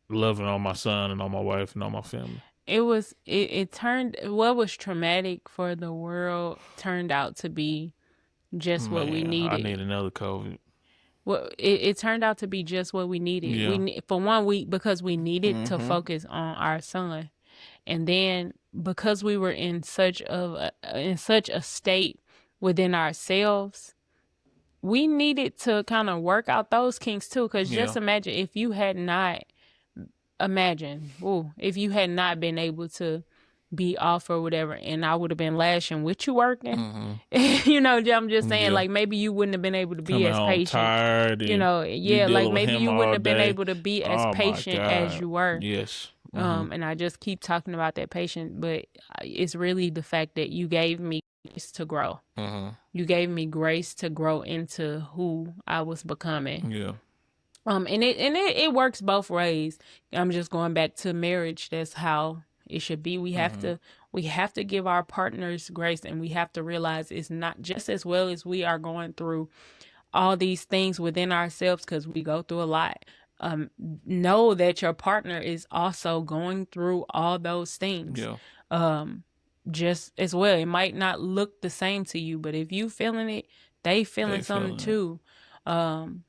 loving on my son and on my wife and on my family. It turned, what was traumatic for the world turned out to be just what we Man, I needed. need another COVID. Well, it turned out to be just what we needed. Yeah. For one week, because we needed to Mm-hmm. focus on our son, and then because we were in such a state within ourselves, we needed to kind of work out those kinks too. Because Yeah. just imagine if you had not if you had not been able to be off or whatever, and I would have been lashing with you working. Mm-hmm. I'm just saying, Yeah. like, maybe you wouldn't have been able to be Coming as home patient. tired and you Yeah, like dealing with maybe him you wouldn't all have been day. able to be as Oh my patient as God. you were. Yes. Mm-hmm. And I just keep talking about that patience, but it's really the fact that you gave me grace to grow. Mm-hmm. You gave me grace to grow into who I was becoming. Yeah. And it works both ways. I'm just going back to marriage. That's how it should be. We have Mm-hmm. to we have to give our partners grace, and we have to realize it's not just as well as we are going through all these things within ourselves, because we go through a lot. Know that your partner is also going through all those things. Yeah. Um, just as well. It might not look the same to you, but if you feeling it, they feeling They something feeling it. too. Um,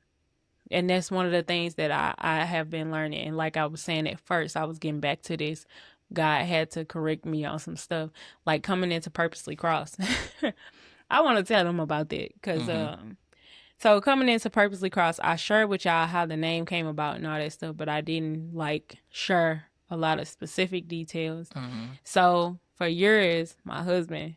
and that's one of the things that I have been learning. And like I was saying at first, I was getting back to this. God had to correct me on some stuff, like coming into Purposely Cross. I want to tell them about that because Mm-hmm. so coming into Purposely Cross, I shared with y'all how the name came about and all that stuff, but I didn't like share a lot of specific details. Mm-hmm. So for years, my husband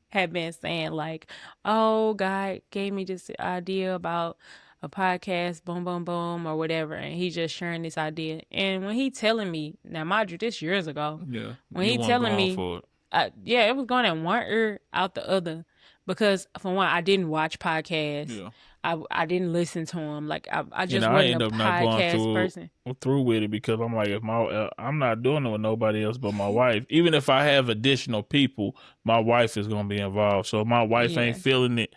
had been saying like, "Oh, God gave me this idea about a podcast, boom, boom, boom, or whatever," and he just sharing this idea. And when he telling me, now mind you, this years ago, Yeah. when You he want to go telling on me, for it. yeah, it was going in one ear out the other, because for one, I didn't watch podcasts. Yeah. I didn't listen to them. Like I You just know, I wasn't a end up not going podcast person. through with it because I'm like, if I'm not doing it with nobody else but my wife. Even if I have additional people, my wife is gonna be involved. So if my wife ain't Yeah. feeling it,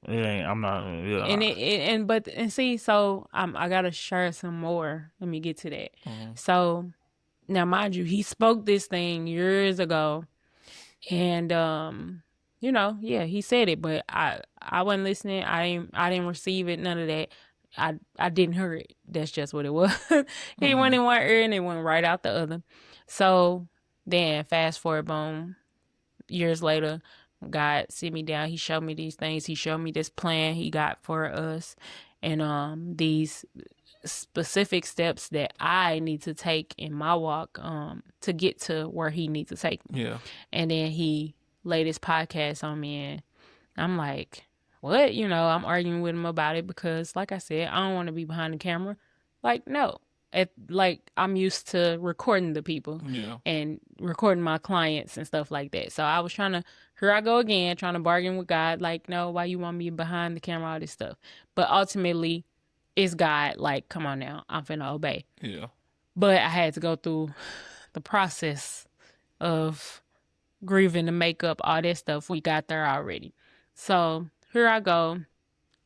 it ain't. I'm not. And Yeah. see, so I gotta share some more. Let me get to that. Mm-hmm. So now, mind you, he spoke this thing years ago, and yeah, he said it, but I wasn't listening. I didn't receive it. None of that. I didn't hear it. That's just what it was. He went Mm-hmm. in one ear and it went right out the other. So then, fast forward, boom. Years later, God sit me down. He showed me these things. He showed me this plan he got for us, and these specific steps that I need to take in my walk to get to where he needs to take me. Yeah. And then he lay this podcast on me, and I'm like, what? I'm arguing with him about it because, like I said, I don't want to be behind the camera. Like, no. I'm used to recording the people and recording my clients and stuff like that. So I was here I go again, trying to bargain with God. Like, no, why you want me behind the camera, all this stuff. But ultimately, it's God. Like, come on now, I'm finna obey. Yeah. But I had to go through the process of grieving the makeup, all that stuff. We got there already. So here I go.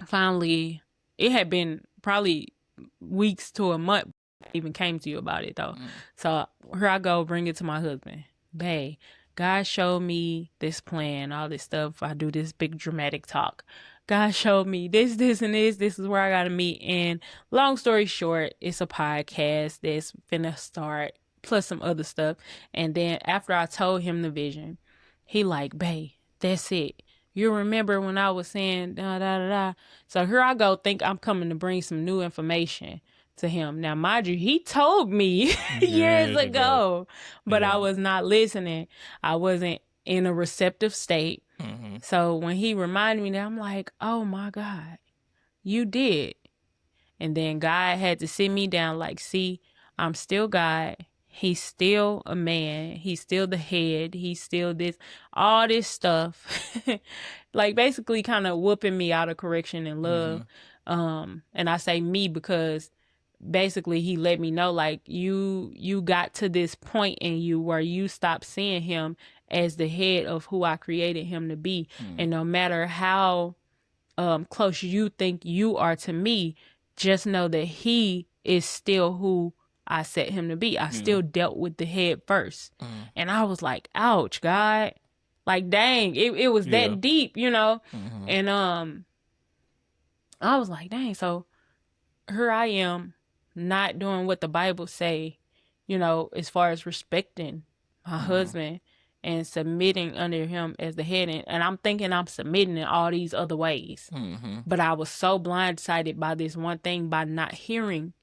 Finally, it had been probably weeks to a month I even came to you about it though. So here I go, bring it to my husband. Babe, God showed me this plan, all this stuff. I do this big dramatic talk. God showed me this, and this. This is where I gotta meet. And long story short, it's a podcast that's finna start, plus some other stuff. And then after I told him the vision, he like, babe, that's it. You remember when I was saying da da da da. So here I go, think I'm coming to bring some new information to him. Now, mind you, he told me years ago, but I was not listening. I wasn't in a receptive state. So when he reminded me that, I'm like, oh my God, you did. And then God had to sit me down like, see, I'm still God. He's still a man. He's still the head. He's still this, all this stuff. Like basically kind of whooping me out of correction and love. And I say me because basically he let me know like you got to this point in you where you stopped seeing him as the head of who I created him to be. And no matter how close you think you are to me, just know that he is still who I set him to be. I still dealt with the head first. And I was like, ouch, God. Like, dang, it was that deep, And I was like, dang, so here I am not doing what the Bible say, as far as respecting my husband and submitting under him as the head. And I'm thinking I'm submitting in all these other ways. But I was so blindsided by this one thing, by not hearing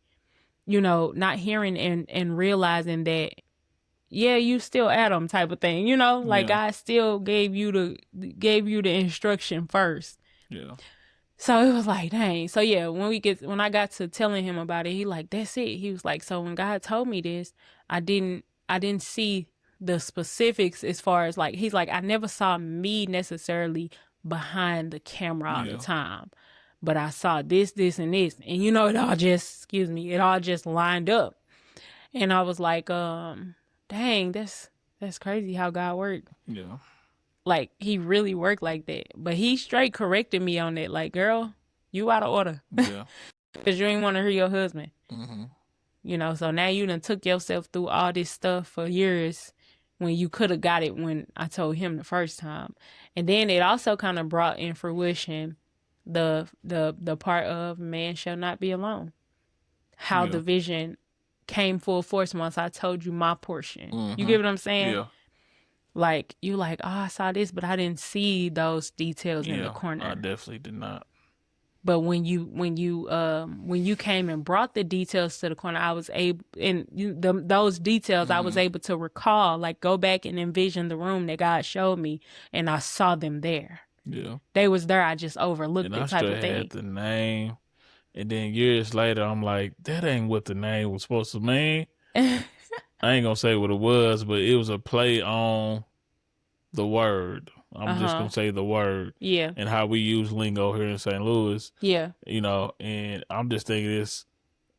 and realizing that, yeah, you still Adam type of thing, like God still gave you the instruction first. Yeah. So it was like, dang. So yeah, when I got to telling him about it, he like, that's it. He was like, so when God told me this, I didn't see the specifics as far as like, he's like, I never saw me necessarily behind the camera all the time, but I saw this, and this, and it all just lined up. And I was like, dang, that's crazy how God worked. Yeah. Like, he really worked like that. But he straight corrected me on that. Like, girl, you out of order. Yeah. Because you ain't want to hear your husband. So now you done took yourself through all this stuff for years when you could have got it when I told him the first time. And then it also kind of brought in fruition the part of man shall not be alone. How the vision came full force once I told you my portion. You get what I'm saying? Yeah. Like, you like, oh, I saw this, but I didn't see those details in the corner. I definitely did not. But when you came and brought the details to the corner, I was able, and those details I was able to recall, like go back and envision the room that God showed me, and I saw them there. Yeah, they was there. I just overlooked it, type of thing. Had the name, and then years later, I'm like, that ain't what the name was supposed to mean. I ain't gonna say what it was, but it was a play on the word. I'm just gonna say the word. Yeah. And how we use lingo here in St. Louis. Yeah. And I'm just thinking this,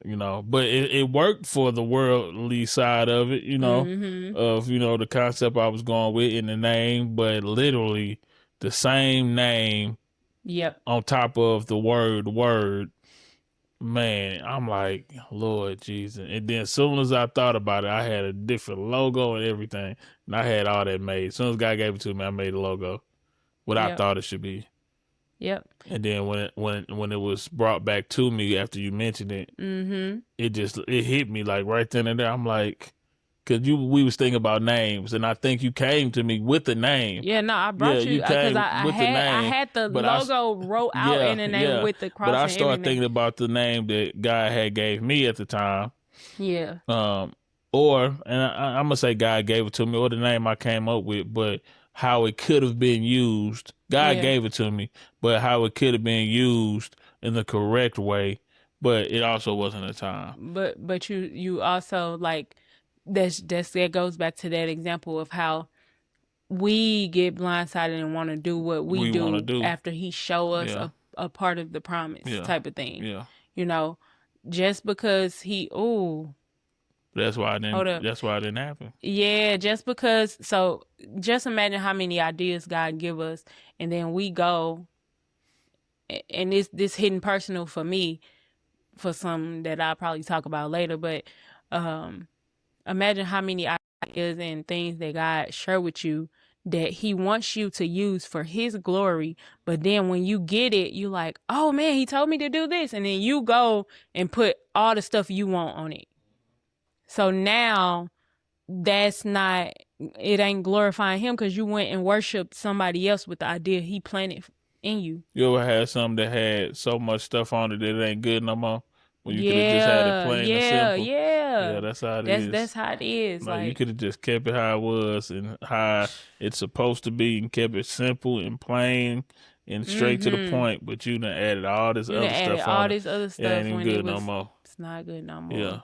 but it worked for the worldly side of it, of, the concept I was going with in the name, but literally the same name. Yep. On top of the word. Man, I'm like, Lord Jesus. And then as soon as I thought about it, I had a different logo and everything. And I had all that made. As soon as God gave it to me, I made a logo. What I thought it should be. Yep. And then when it was brought back to me after you mentioned it, it hit me like right then and there. I'm like, because we was thinking about names, and I think you came to me with the name. Yeah, no, I brought you because I had the logo wrote out in the name with the cross. But I started thinking about the name that God had gave me at the time. Yeah. I'm gonna say God gave it to me, or the name I came up with. But how it could have been used. God Yeah. gave it to me, but how it could have been used in the correct way. But it also wasn't the time. But you also like that goes back to that example of how we get blindsided and want to do what we We want to do do. after he show us Yeah. a part of the promise Yeah. type of thing. Yeah. You know, just because he That's why I hold didn't. up. That's why it didn't happen. Yeah, just because so just imagine how many ideas God give us and then we go and this hidden personal for me for some that I'll probably talk about later, but um imagine how many ideas and things that God share with you that he wants you to use for his glory. But then when you get it, you like, oh man, he told me to do this. And then you go and put all the stuff you want on it. So now that's not, it ain't glorifying him because you went and worshiped somebody else with the idea he planted in you. You ever had something that had so much stuff on it that it ain't good no more? When you could have just had it Yeah, plain and yeah, simple. Yeah, yeah. that's how it That's is. how it is. Like you Like, could have just kept it how it was and how it's supposed to be and kept it simple and plain and straight to the mm-hmm. point, but you done added all this You done other added stuff all on it. this other It ain't stuff even when good no more. it's not good no Yeah. more.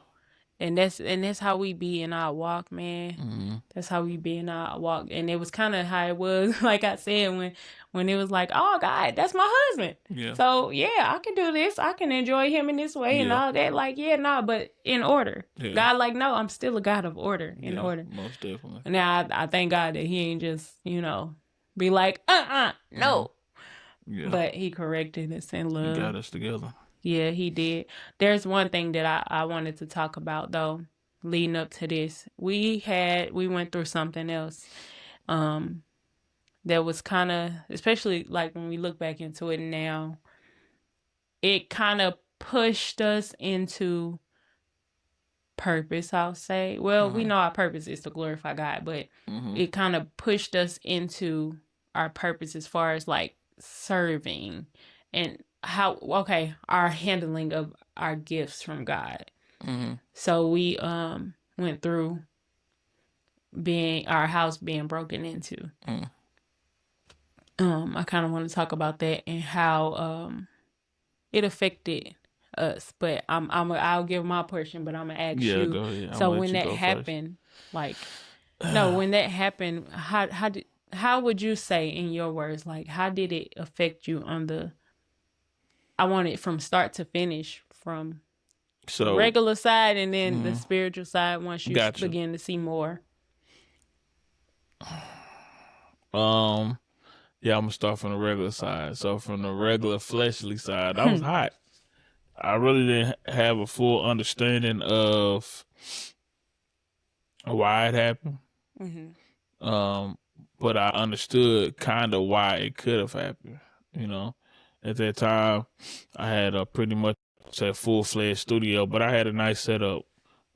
And that's how we be in our walk, man. Mm-hmm. That's how we be in our walk. And it was kind of how it was, like I said, when it was like, oh God, that's my husband. Yeah. So yeah, I can do this. I can enjoy him in this way and Yeah. all that. Like, yeah, nah, but in order. Yeah. God, like, no, I'm still a God of order. In Yeah, order. most definitely. Now I thank God that he ain't just, be like, no. Yeah. But he corrected us in He love. got us together. Yeah, he did. There's one thing that I wanted to talk about though, leading up to this. We went through something else. That was kind of, especially like when we look back into it now, it kind of pushed us into purpose, I'll say. Well, we know our purpose is to glorify God, but it kind of pushed us into our purpose as far as like serving and our handling of our gifts from God. So we went through our house being broken into. I kind of want to talk about that and how it affected us. But I'll give my portion, but I'm gonna ask you. Go ahead. So when that happened, like, no, when that happened, how would you say in your words, like, how did it affect you I want it from start to finish, from the regular side and then the spiritual side once you begin to see more. Yeah, I'm gonna start from the regular side. So from the regular fleshly side, I was hot. I really didn't have a full understanding of why it happened. But I understood kind of why it could have happened. At that time, I had a pretty much a full-fledged studio, but I had a nice setup.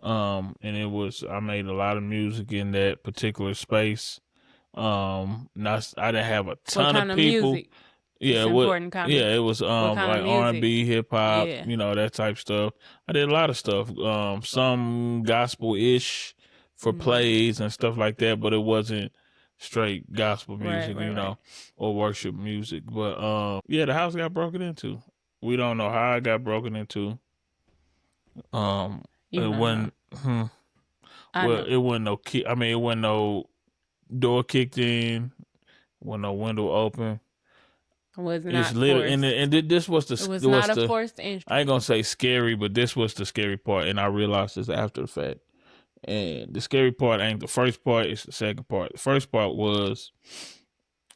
And I made a lot of music in that particular space. I didn't have a ton of people. Music? Yeah, it was like R&B, hip hop, that type stuff. I did a lot of stuff. Some gospel-ish for plays and stuff like that, but it wasn't straight gospel music, or worship music. But the house got broken into. We don't know how it got broken into. It wasn't it wasn't no key. I mean, it wasn't no door kicked in, wasn't no window open. It was not forced. And this was the. It was not a forced instrument. I ain't gonna say scary, but this was the scary part, and I realized this after the fact. And the scary part ain't the first part; it's the second part. The first part was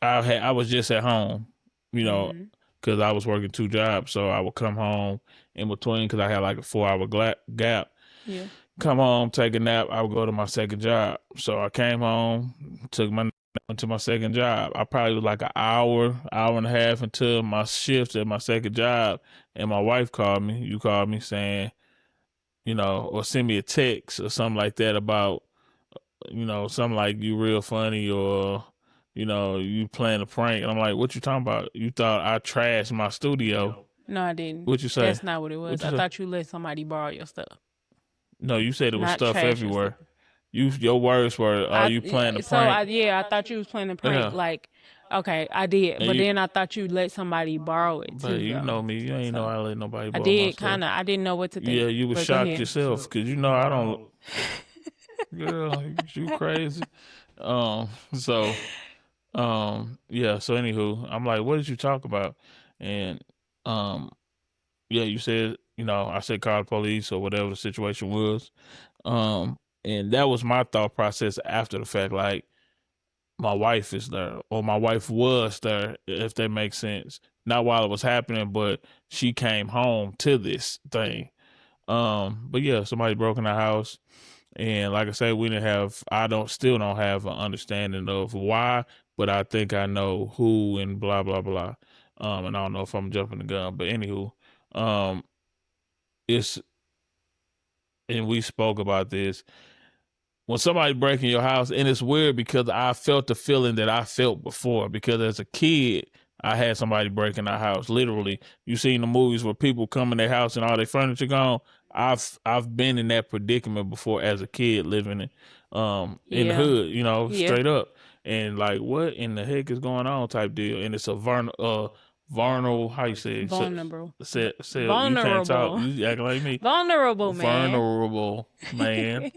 I was just at home, because I was working 2 jobs, so I would come home in between because I had like a 4-hour gap. Yeah. Come home, take a nap. I would go to my second job. So I came home, took my nap, went to my second job. I probably was like an hour and a half until my shift at my second job, and my wife called me. You called me saying, or send me a text or something like that about, something like you real funny or, you playing a prank. And I'm like, what you talking about? You thought I trashed my studio? No, I didn't. What you say? That's not what it was. I thought you let somebody borrow your stuff. No, you said it was stuff everywhere. Your words were, "Are you playing a prank?" I thought you was playing a prank. Yeah, Like, okay, I did, and but you, then I thought you'd let somebody borrow it but too, you though. know me, you ain't know So I let nobody I borrow my did stuff. kind of. I didn't know what to Yeah, think, you was but go shocked ahead. yourself because you know I don't. Girl, you crazy. Um, so yeah. So anywho, I'm like, what did you talk about? And um, yeah, you said, I said call the police or whatever the situation was. And that was my thought process after the fact. Like, my wife is there, or my wife was there, if that makes sense. Not while it was happening, but she came home to this thing. But yeah, somebody broke in the house, and like I said, I don't still don't have an understanding of why, but I think I know who and blah blah blah. And I don't know if I'm jumping the gun, but anywho, um, it's and we spoke about this when somebody break in your house, and it's weird because I felt the feeling that I felt before. Because as a kid, I had somebody break in our house. Literally, you seen the movies where people come in their house and all their furniture gone. I've been in that predicament before as a kid, living in the Yeah, hood, yeah, straight up, and like, what in the heck is going on type deal. And it's a vulnerable, how you say it? vulnerable, Say you can't talk. vulnerable, You acting like me. vulnerable man. Vulnerable man.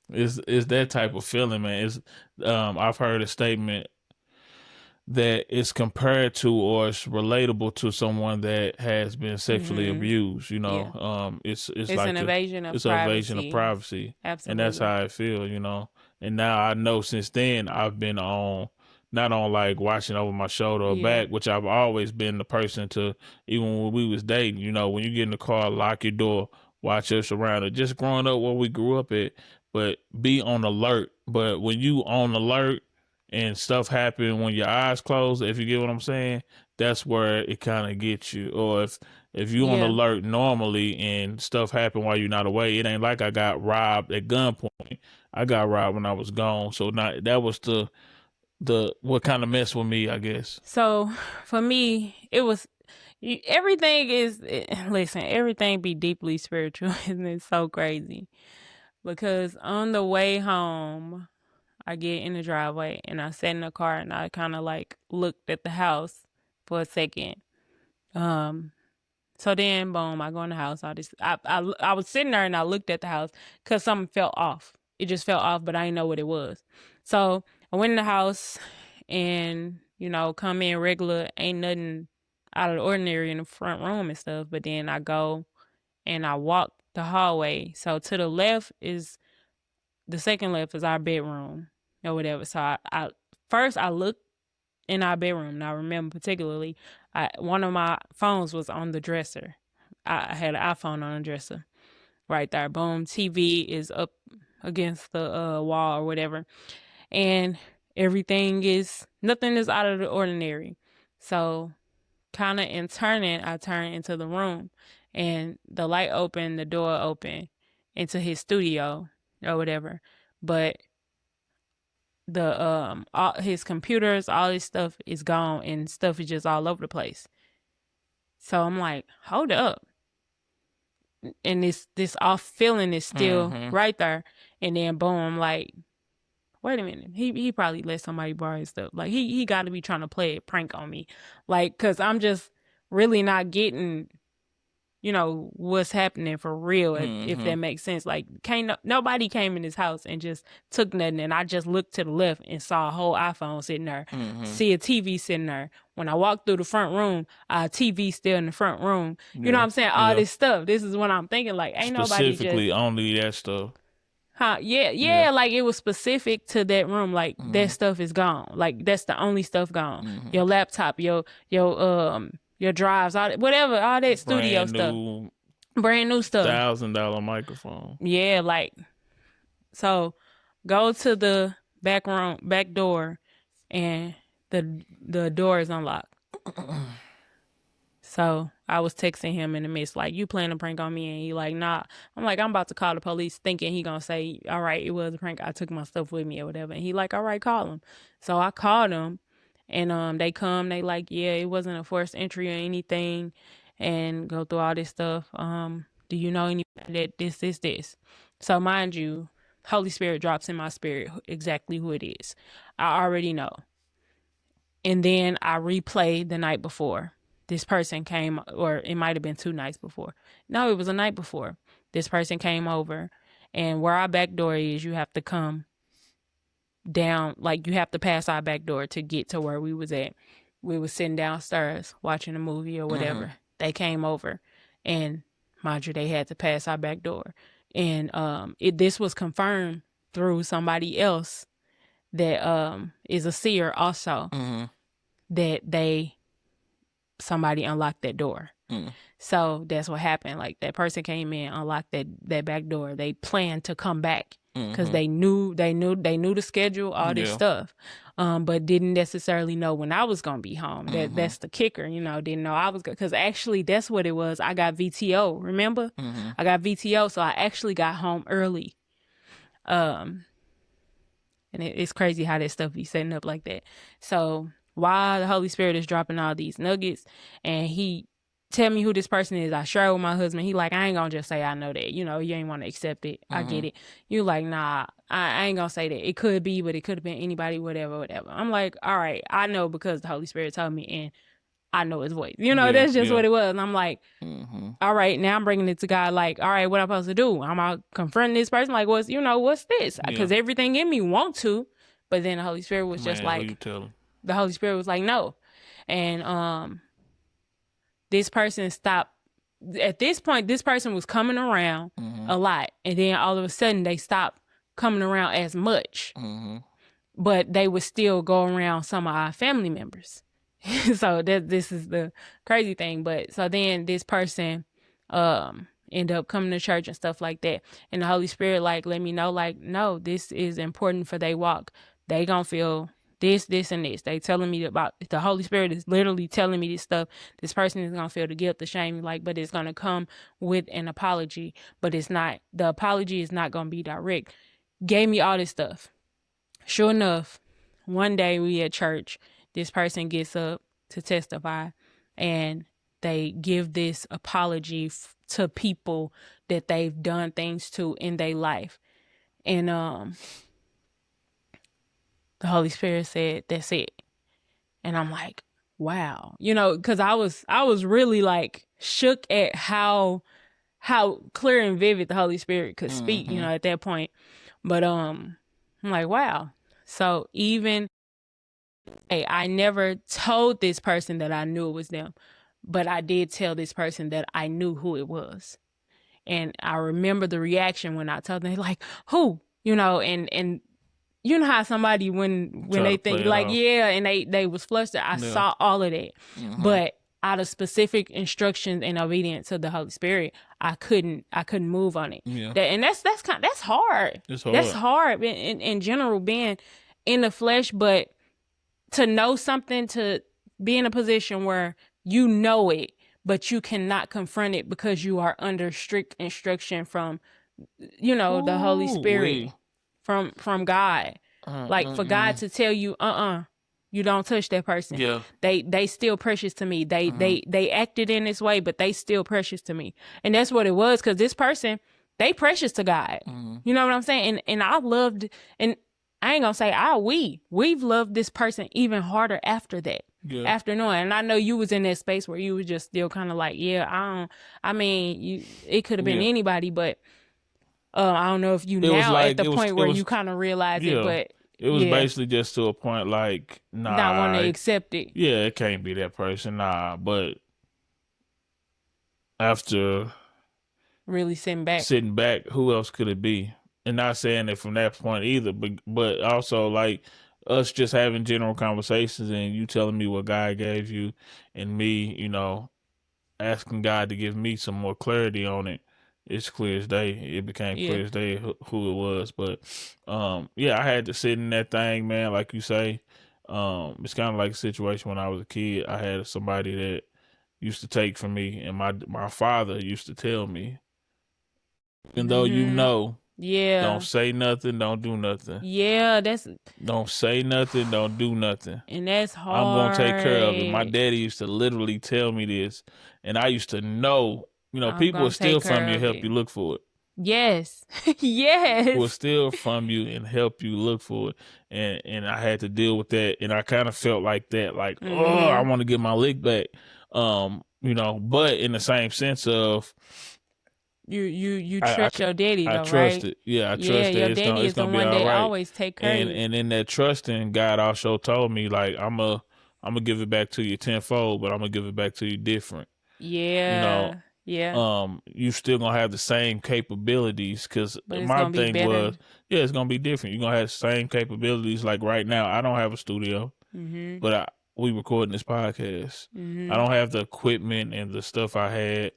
It's that type of feeling, man. I've heard a statement that it's compared to, or it's relatable to, someone that has been sexually Mhm. abused. Yeah, It's it's an like invasion of it's an invasion of privacy. privacy, and that's Absolutely. how I feel. And now I know since then I've been not on like watching over my shoulder or Yeah. back, which I've always been the person to, even when we was dating. When you get in the car, lock your door, watch your surroundings. Just growing up where we grew up at, but be on alert. But when you on alert and stuff happen when your eyes closed, if you get what I'm saying, that's where it kind of gets you. Or if you on Yeah. alert normally and stuff happen while you're not away, it ain't like I got robbed at gunpoint. I got robbed when I was gone. So not that was the what kind of messed with me, I guess. So for me, it was everything is listen, everything be deeply spiritual, and it's so crazy because on the way home, I get in the driveway and I sat in the car and I kind of like looked at the house for a second. Um, so then, boom, I go in the house. I was sitting there and I looked at the house because something felt off. It just felt off, but I didn't know what it was. So I went in the house and, come in regular. Ain't nothing out of the ordinary in the front room and stuff. But then I go and I walk the hallway. So to the left is the second left is our bedroom or whatever. So I first I looked in our bedroom. And I remember particularly, one of my phones was on the dresser. I had an iPhone on the dresser right there. Boom, TV is up against the wall or whatever, and nothing is out of the ordinary. So, kind of in turning, I turned into the room, and the light opened, the door opened into his studio or whatever, but the all his computers, all his stuff is gone and stuff is just all over the place. So I'm like, hold up. And this off feeling is still Mm-hmm. right there. And then boom, I'm like, wait a minute. He probably let somebody borrow his stuff. Like he gotta be trying to play a prank on me. Like, cause I'm just really not getting what's happening for real, if Mm-hmm. that makes sense. Like, nobody came in this house and just took nothing, and I just looked to the left and saw a whole iPhone sitting there, Mm-hmm. see a TV sitting there. When I walked through the front room, TV still in the front room. You know what Yeah. I'm saying? All Yeah. this stuff. This is what I'm thinking. Like, ain't nobody just Specifically only that stuff. huh? Yeah, Yeah. yeah. Like it was specific to that room. Like that Mm-hmm. stuff is gone. Like that's the only stuff gone. Mm-hmm. Your laptop, your drives, whatever, all that studio Brand stuff, new brand new stuff. $1,000 microphone. Yeah, like so go to the back door and the door is unlocked. So I was texting him in the midst, like, you playing a prank on me? And he like, nah. I'm like, I'm about to call the police thinking he gonna say, all right, it was a prank. I took my stuff with me or whatever. And he like, all right, call him. So I called him and they come, they like, yeah, it wasn't a forced entry or anything, and go through all this stuff. Do you know anybody that this? So mind you, Holy Spirit drops in my spirit exactly who it is. I already know. And then I replay the night before. This person came, or it might have been 2 nights before. No, it was a night before. This person came over, and where our back door is, you have to come down, like you have to pass our back door to get to where we was at. We was sitting downstairs watching a movie or whatever. They came over, and mind you, they had to pass our back door. And this was confirmed through somebody else that is a seer also, that somebody unlocked that door. So that's what happened. Like that person came in, unlocked that back door. They planned to come back because they knew the schedule, all this stuff, but didn't necessarily know when I was gonna be home. That's the kicker, didn't know I was because actually that's what it was. I got VTO. Remember, I got VTO, so I actually got home early. And it's crazy how that stuff be setting up like that. So while the Holy Spirit is dropping all these nuggets, and he tell me who this person is, I share with my husband. He like, I ain't gonna just say I know that. You ain't want to accept it. I get it. You like, nah, I ain't gonna say that. It could be, but it could have been anybody, whatever. I'm like, all right, I know because the Holy Spirit told me, and I know his voice. That's just what it was. And I'm like, all right, now I'm bringing it to God. Like, all right, what I'm supposed to do? I'm out confronting this person. Like, what's this? Because everything in me want to, but then the Holy Spirit was just like, the Holy Spirit was like, no. And this person stopped. At this point, this person was coming around a lot, and then all of a sudden they stopped coming around as much. But they would still go around some of our family members. So this is the crazy thing. But so then this person end up coming to church and stuff like that, and the Holy Spirit like let me know, like, no, this is important for their walk. They gonna feel this and this. They telling me about, the Holy Spirit is literally telling me this stuff. This person is gonna feel the guilt, the shame, like, but it's gonna come with an apology. But it's not, the apology is not gonna be direct. Gave me all this stuff. Sure enough, one day we at church, this person gets up to testify, and they give this apology to people that they've done things to in their life. And the Holy Spirit said, that's it. And I'm like, wow, because I was really like shook at how clear and vivid the Holy Spirit could speak, at that point. But I'm like, wow. So even, hey, I never told this person that I knew it was them, but I did tell this person that I knew who it was. And I remember the reaction when I told them, like, who, and you know how somebody when they think like, yeah, and they was flustered. I saw all of that. But out of specific instructions and obedience to the Holy Spirit, I couldn't move on it. That's hard. It's hard. That's hard in general, being in the flesh, but to know something, to be in a position where you know it, but you cannot confront it because you are under strict instruction from, the Holy Spirit, from God. Like for God to tell you, you don't touch that person. Yeah. They still precious to me. They acted in this way, but they still precious to me. And that's what it was, because this person, they precious to God. You know what I'm saying? And I loved, and I ain't gonna say we've loved this person even harder after that. Yeah. After knowing. And I know you was in that space where you was just still kind of like, yeah, it could have been anybody, but I don't know if you now like, at the point where you kind of realize it, but it was basically just to a point like, nah, not want to accept it. Yeah, it can't be that person, nah. But after really sitting back, who else could it be? And not saying it from that point either, but also like us just having general conversations and you telling me what God gave you, and me, asking God to give me some more clarity on it. It's clear as day. It became clear as day who it was. But I had to sit in that thing, man. Like you say, it's kind of like a situation when I was a kid. I had somebody that used to take from me, and my father used to tell me, even though don't say nothing, don't do nothing. Yeah, don't say nothing, don't do nothing. And that's hard. I'm gonna take care of it. My daddy used to literally tell me this, and I used to know. People will steal from you, help you look for it. Yes. Will Yes. steal from you and help you look for it. And I had to deal with that, and I kind of felt like that, like, oh, I Mhm. want to get my lick back. But in the same sense of You I trust your daddy I though, trust right? it. Yeah, I Yeah, trust that your daddy it's is the gonna be one all that right. always take care of And you. and in that trusting, God also told me, like, I'm gonna give it back to you tenfold, but I'm gonna give it back to you different. You know, Yeah. Yeah. you still gonna have the same capabilities, because But it's my gonna be thing better. was, yeah, it's gonna be different. You're gonna have the same capabilities. Like right now, I don't have a studio, Mhm. but we recording this podcast. I Mhm. don't have the equipment and the stuff I had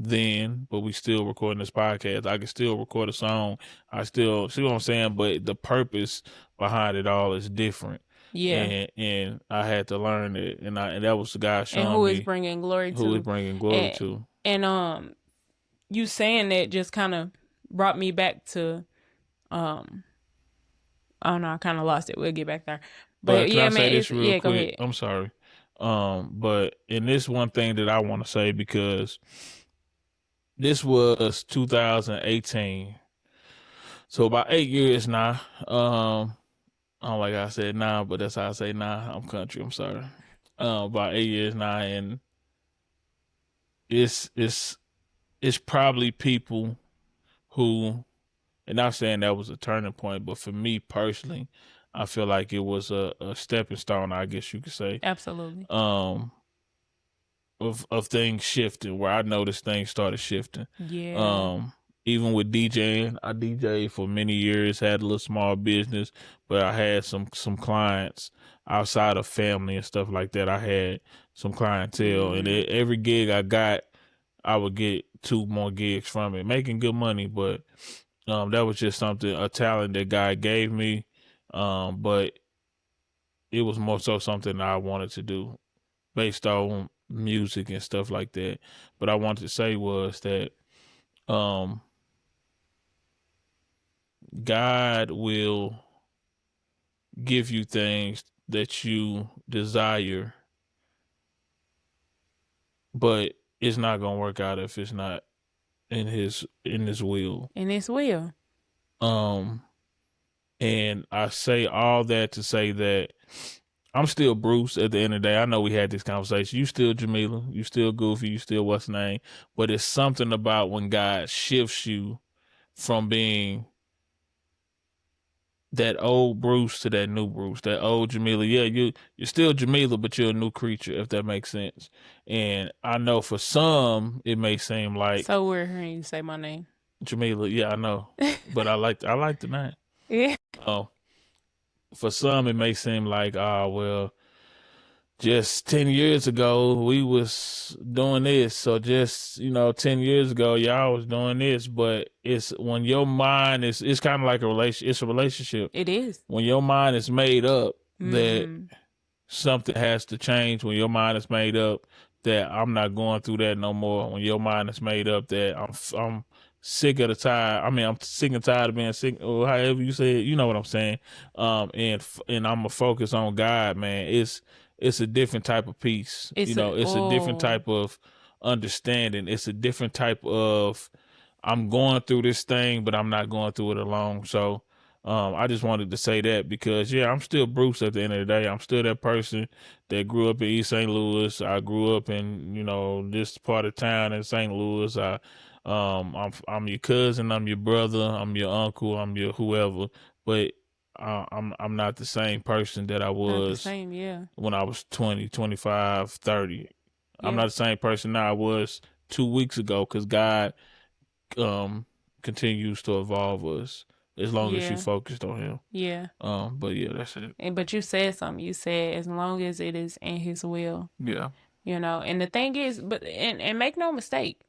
then, but we still recording this podcast. I can still record a song. I still see what I'm saying, but the purpose behind it all is different. Yeah. And I had to learn it, and that was the guy And showing who is me bringing glory who is to? bringing glory And to. and you saying that just kind of brought me back to um I don't know, I kind of lost it. We'll get back there. But But can yeah, I say man, this it's real yeah, go quick? ahead. I'm sorry. But in this one thing that I want to say, because this was 2018, so about 8 years now. I don't like how I said nah, but that's how I say nah. I'm country. I'm sorry. About 8 years now, and it's it's it's probably people who, and not saying that was a turning point, but for me personally, I feel like it was a stepping stone, I guess you could say. Absolutely. Um, of things shifting, where I noticed things started shifting. Yeah. Um, Even with DJing, I DJed for many years, had a little small business, but I had some clients outside of family and stuff like that. I had some clientele, and Mhm. every gig I got, I would get two more gigs from it, making good money. But that was just something, a talent that God gave me. But it was more so something I wanted to do based on music and stuff like that. But I wanted to say was that um God will give you things that you desire, but it's not gonna work out if it's not in his will. And it's will. Um and I say all that to say that I'm still Bruce at the end of the day. I know we had this conversation. You still Jamila, you still Goofy, you still what's name, but it's something about when God shifts you from being that old Bruce to that new Bruce, that old Jamila. Yeah, you're still Jamila, but you're a new creature, if that makes sense. And I know for some it may seem like So we're hearing you say my name. Jamila. Yeah, I know, but I like the name. Yeah. Oh, for some it may seem like, well, just 10 years ago we was doing this, so just 10 years ago y'all was doing this. But it's when your mind is, it's kind of like a relation. It's a relationship. It is. When your mind is made up that Mhm. something has to change, when your mind is made up that I'm not going through that no more, when your mind is made up that I'm sick of the tired. I mean, I'm sick and tired of being sick, or however you say it. You know what I'm saying? And I'm gonna focus on God, man. It's a different type of peace. It's a It's a different oh, type of understanding. It's a different type of, I'm going through this thing, but I'm not going through it alone. So I just wanted to say that, because yeah, I'm still Bruce at the end of the day. I'm still that person that grew up in East St. Louis. I grew up in, this part of town in St. Louis. I'm your cousin, I'm your brother, I'm your uncle, I'm your whoever, but I'm not the same person that I not the was same. Yeah. when I was 20, 25, 30. I'm Yeah. not the same person now I was 2 weeks ago, because God um continues to evolve us as long as you Yeah. focused on him. Yeah. But yeah, that's it. And but you said something. You said as long as it is in his will, Yeah. And the thing is, but and make no mistake,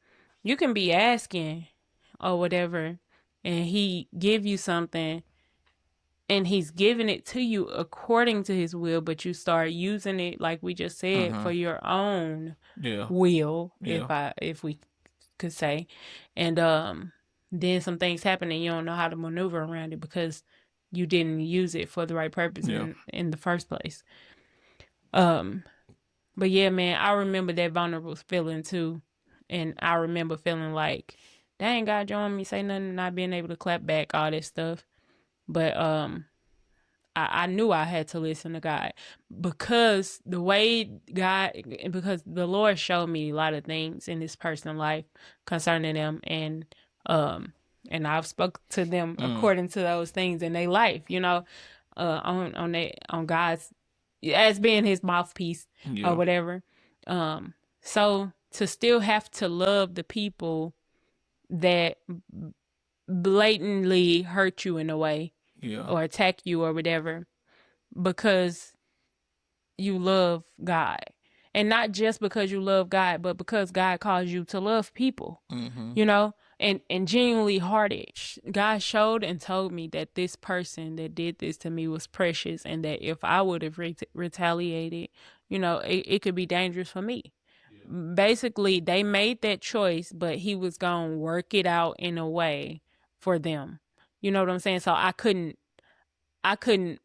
you can be asking or whatever, and he give you something, and he's giving it to you according to his will, but you start using it like we just said for Mhm. your own Yeah. will, Yeah. if we could say, and then some things happen and you don't know how to maneuver around it because you didn't use it for the right purpose Yeah. in the first place. Um, but yeah, man, I remember that vulnerable feeling too, and I remember feeling like dang, God joined me, say nothing, not being able to clap back, all this stuff. But I knew I had to listen to God because because the Lord showed me a lot of things in this person's life concerning them, um and I've spoke to them according to those things in their life, on God's, as being His mouthpiece or whatever. So to still have to love the people that blatantly hurt you in a way or attack you or whatever because you love God. And not just because you love God, but because God calls you to love people, and genuinely hearted. God showed and told me that this person that did this to me was precious, and that if I would have retaliated, it could be dangerous for me. Basically, they made that choice, but He was going to work it out in a way for them. You know what I'm saying? So I couldn't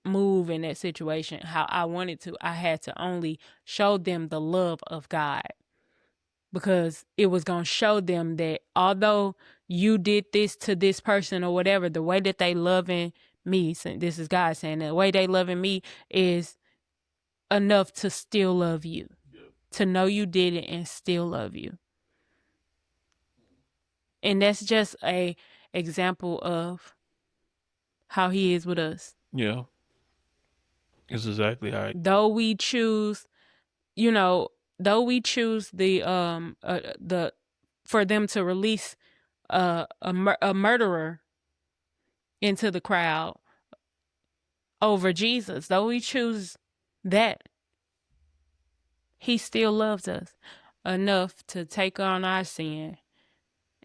move in that situation how I wanted to. I had to only show them the love of God, because it was going to show them that although you did this to this person or whatever, the way that they loving me, this is God saying, the way they loving me is enough to still love you, to know you did it and still love you. And that's just a example of how He is with us. Yeah. It's exactly how Though we choose, the for them to release a murderer into the crowd over Jesus, though we choose that, He still loves us enough to take on our sin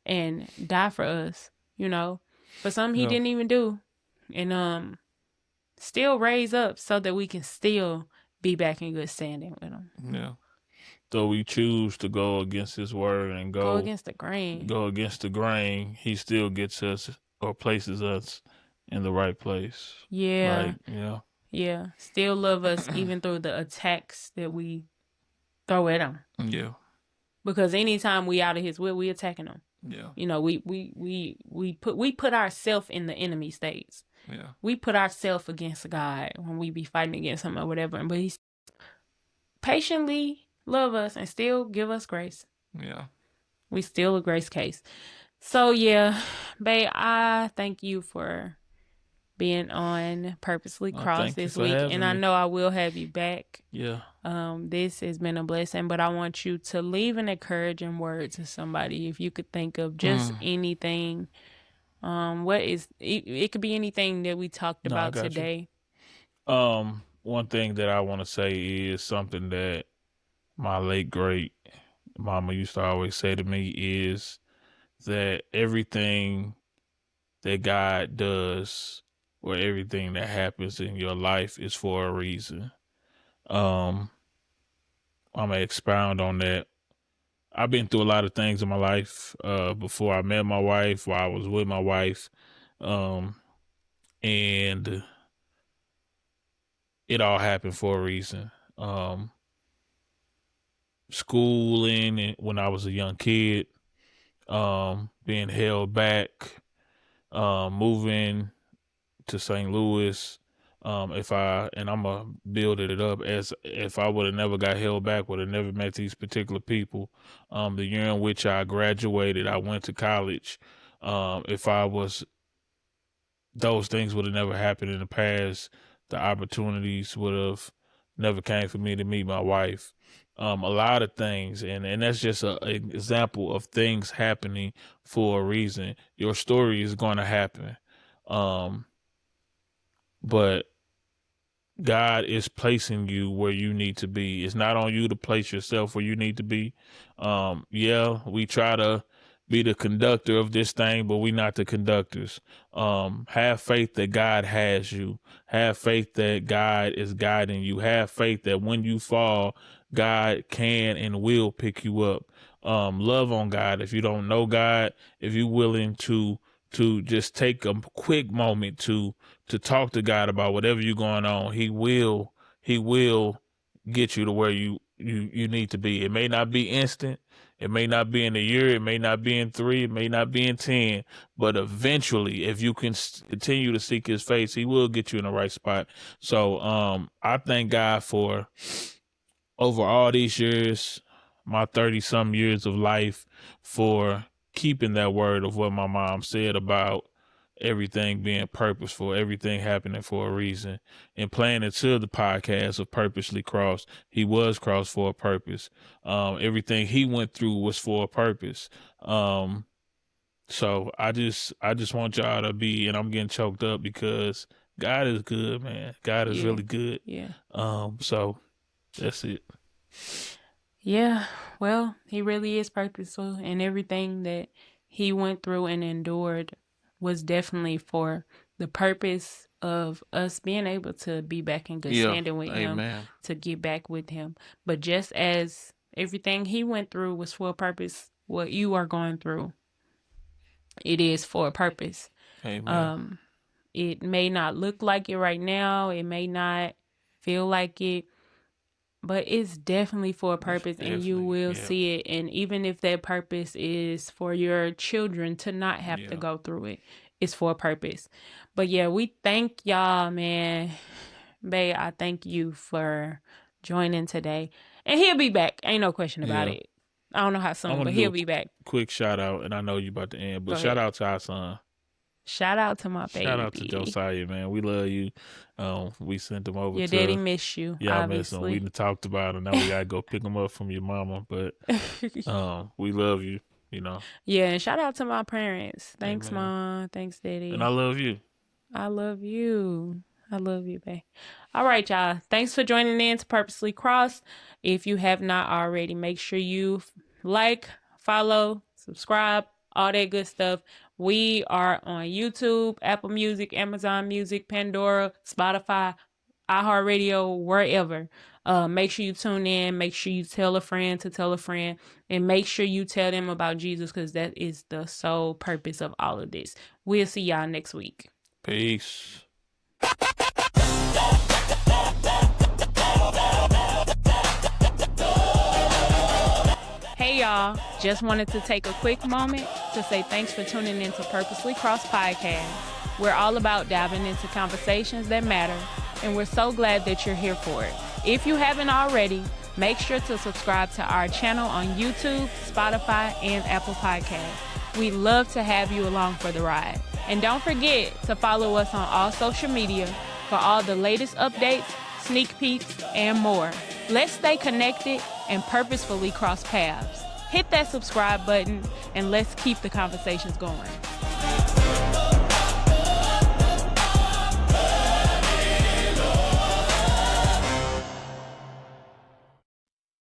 and die for us, for some He didn't even do, and still raise up so that we can still be back in good standing with Him. Yeah. Though we choose to go against His word and go against the grain, He still gets us or places us in the right place. Yeah. Like, yeah. Still love us even through the attacks that we throw at Him. Yeah. Because anytime we out of His will, we attacking Him. Yeah. We put ourselves in the enemy states. Yeah. We put ourselves against God when we be fighting against Him or whatever. But He patiently love us and still give us grace. Yeah. We still a grace case. So yeah, babe, I thank you for being on Purposely Crossed this week, and I know I will have you back. Yeah. This has been a blessing, but I want you to leave an encouraging word to somebody. If you could think of just anything, it could be anything that we talked about today. One thing that I want to say is something that my late great mama used to always say to me is that everything that God does or everything that happens in your life is for a reason. I'm gonna expound on that. I've been through a lot of things in my life before I met my wife, while I was with my wife, and it all happened for a reason. Schooling when I was a young kid, being held back, moving to St. Louis. I'm gonna build it up as if I would have never got held back, would have never met these particular people. The year in which I graduated, I went to college. Those things would have never happened in the past. The opportunities would have never came for me to meet my wife. A lot of things, and that's just an example of things happening for a reason. Your story is going to happen. But God is placing you where you need to be. It's not on you to place yourself where you need to be. We try to be the conductor of this thing, but we're not the conductors. Have faith that God has you. Have faith that God is guiding you. Have faith that when you fall, God can and will pick you up. Love on God. If you don't know God, if you're willing to just take a quick moment to talk to God about whatever you're going on, He will get you to where you need to be. It may not be instant. It may not be in a year, it may not be in 3, it may not be in 10, but eventually, if you can continue to seek his face, he will get you in the right spot. So I thank God for over all these years, my 30-some years of life, for keeping that word of what my mom said about everything being purposeful, everything happening for a reason, and playing into the podcast of Purposely Crossed. He was crossed for a purpose. Everything he went through was for a purpose. So I just want y'all to be, and I'm getting choked up because God is good, man. God is really good. Yeah. So that's it. Yeah, well, he really is purposeful, and everything that he went through and endured was definitely for the purpose of us being able to be back in good standing with him, to get back with him. But just as everything he went through was for a purpose, what you are going through, it is for a purpose. Amen. It may not look like it right now, it may not feel like it, but it's definitely for a purpose, and you will see it. And even if that purpose is for your children to not have to go through it, it's for a purpose. But yeah, we thank y'all, man. Bae, I thank you for joining today. And he'll be back. Ain't no question about it. I don't know how soon, but he'll be back. Quick shout out, and I know you about to end, but shout out to our son. Shout out to my baby. Shout out to Josiah, man. We love you. We sent him over your daddy miss you. Yeah, I miss him. We talked about it. Now we gotta go pick him up from your mama, but we love you, you know. Yeah, and shout out to my parents. Thanks, Mom. Thanks, Daddy. And I love you. I love you. I love you, babe. All right, y'all. Thanks for joining in to Purposely Crossed. If you have not already, make sure you like, follow, subscribe, all that good stuff. We are on YouTube, Apple Music, Amazon Music, Pandora, Spotify, iHeartRadio, wherever. Make sure you tune in. Make sure you tell a friend to tell a friend. And make sure you tell them about Jesus, because that is the sole purpose of all of this. We'll see y'all next week. Peace. Hey y'all, just wanted to take a quick moment to say thanks for tuning into Purposely Crossed Podcast. We're all about diving into conversations that matter, and we're so glad that you're here for it. If you haven't already, make sure to subscribe to our channel on YouTube, Spotify, and Apple Podcasts. We'd love to have you along for the ride. And don't forget to follow us on all social media for all the latest updates, sneak peeks, and more. Let's stay connected and purposefully cross paths. Hit that subscribe button, and let's keep the conversations going.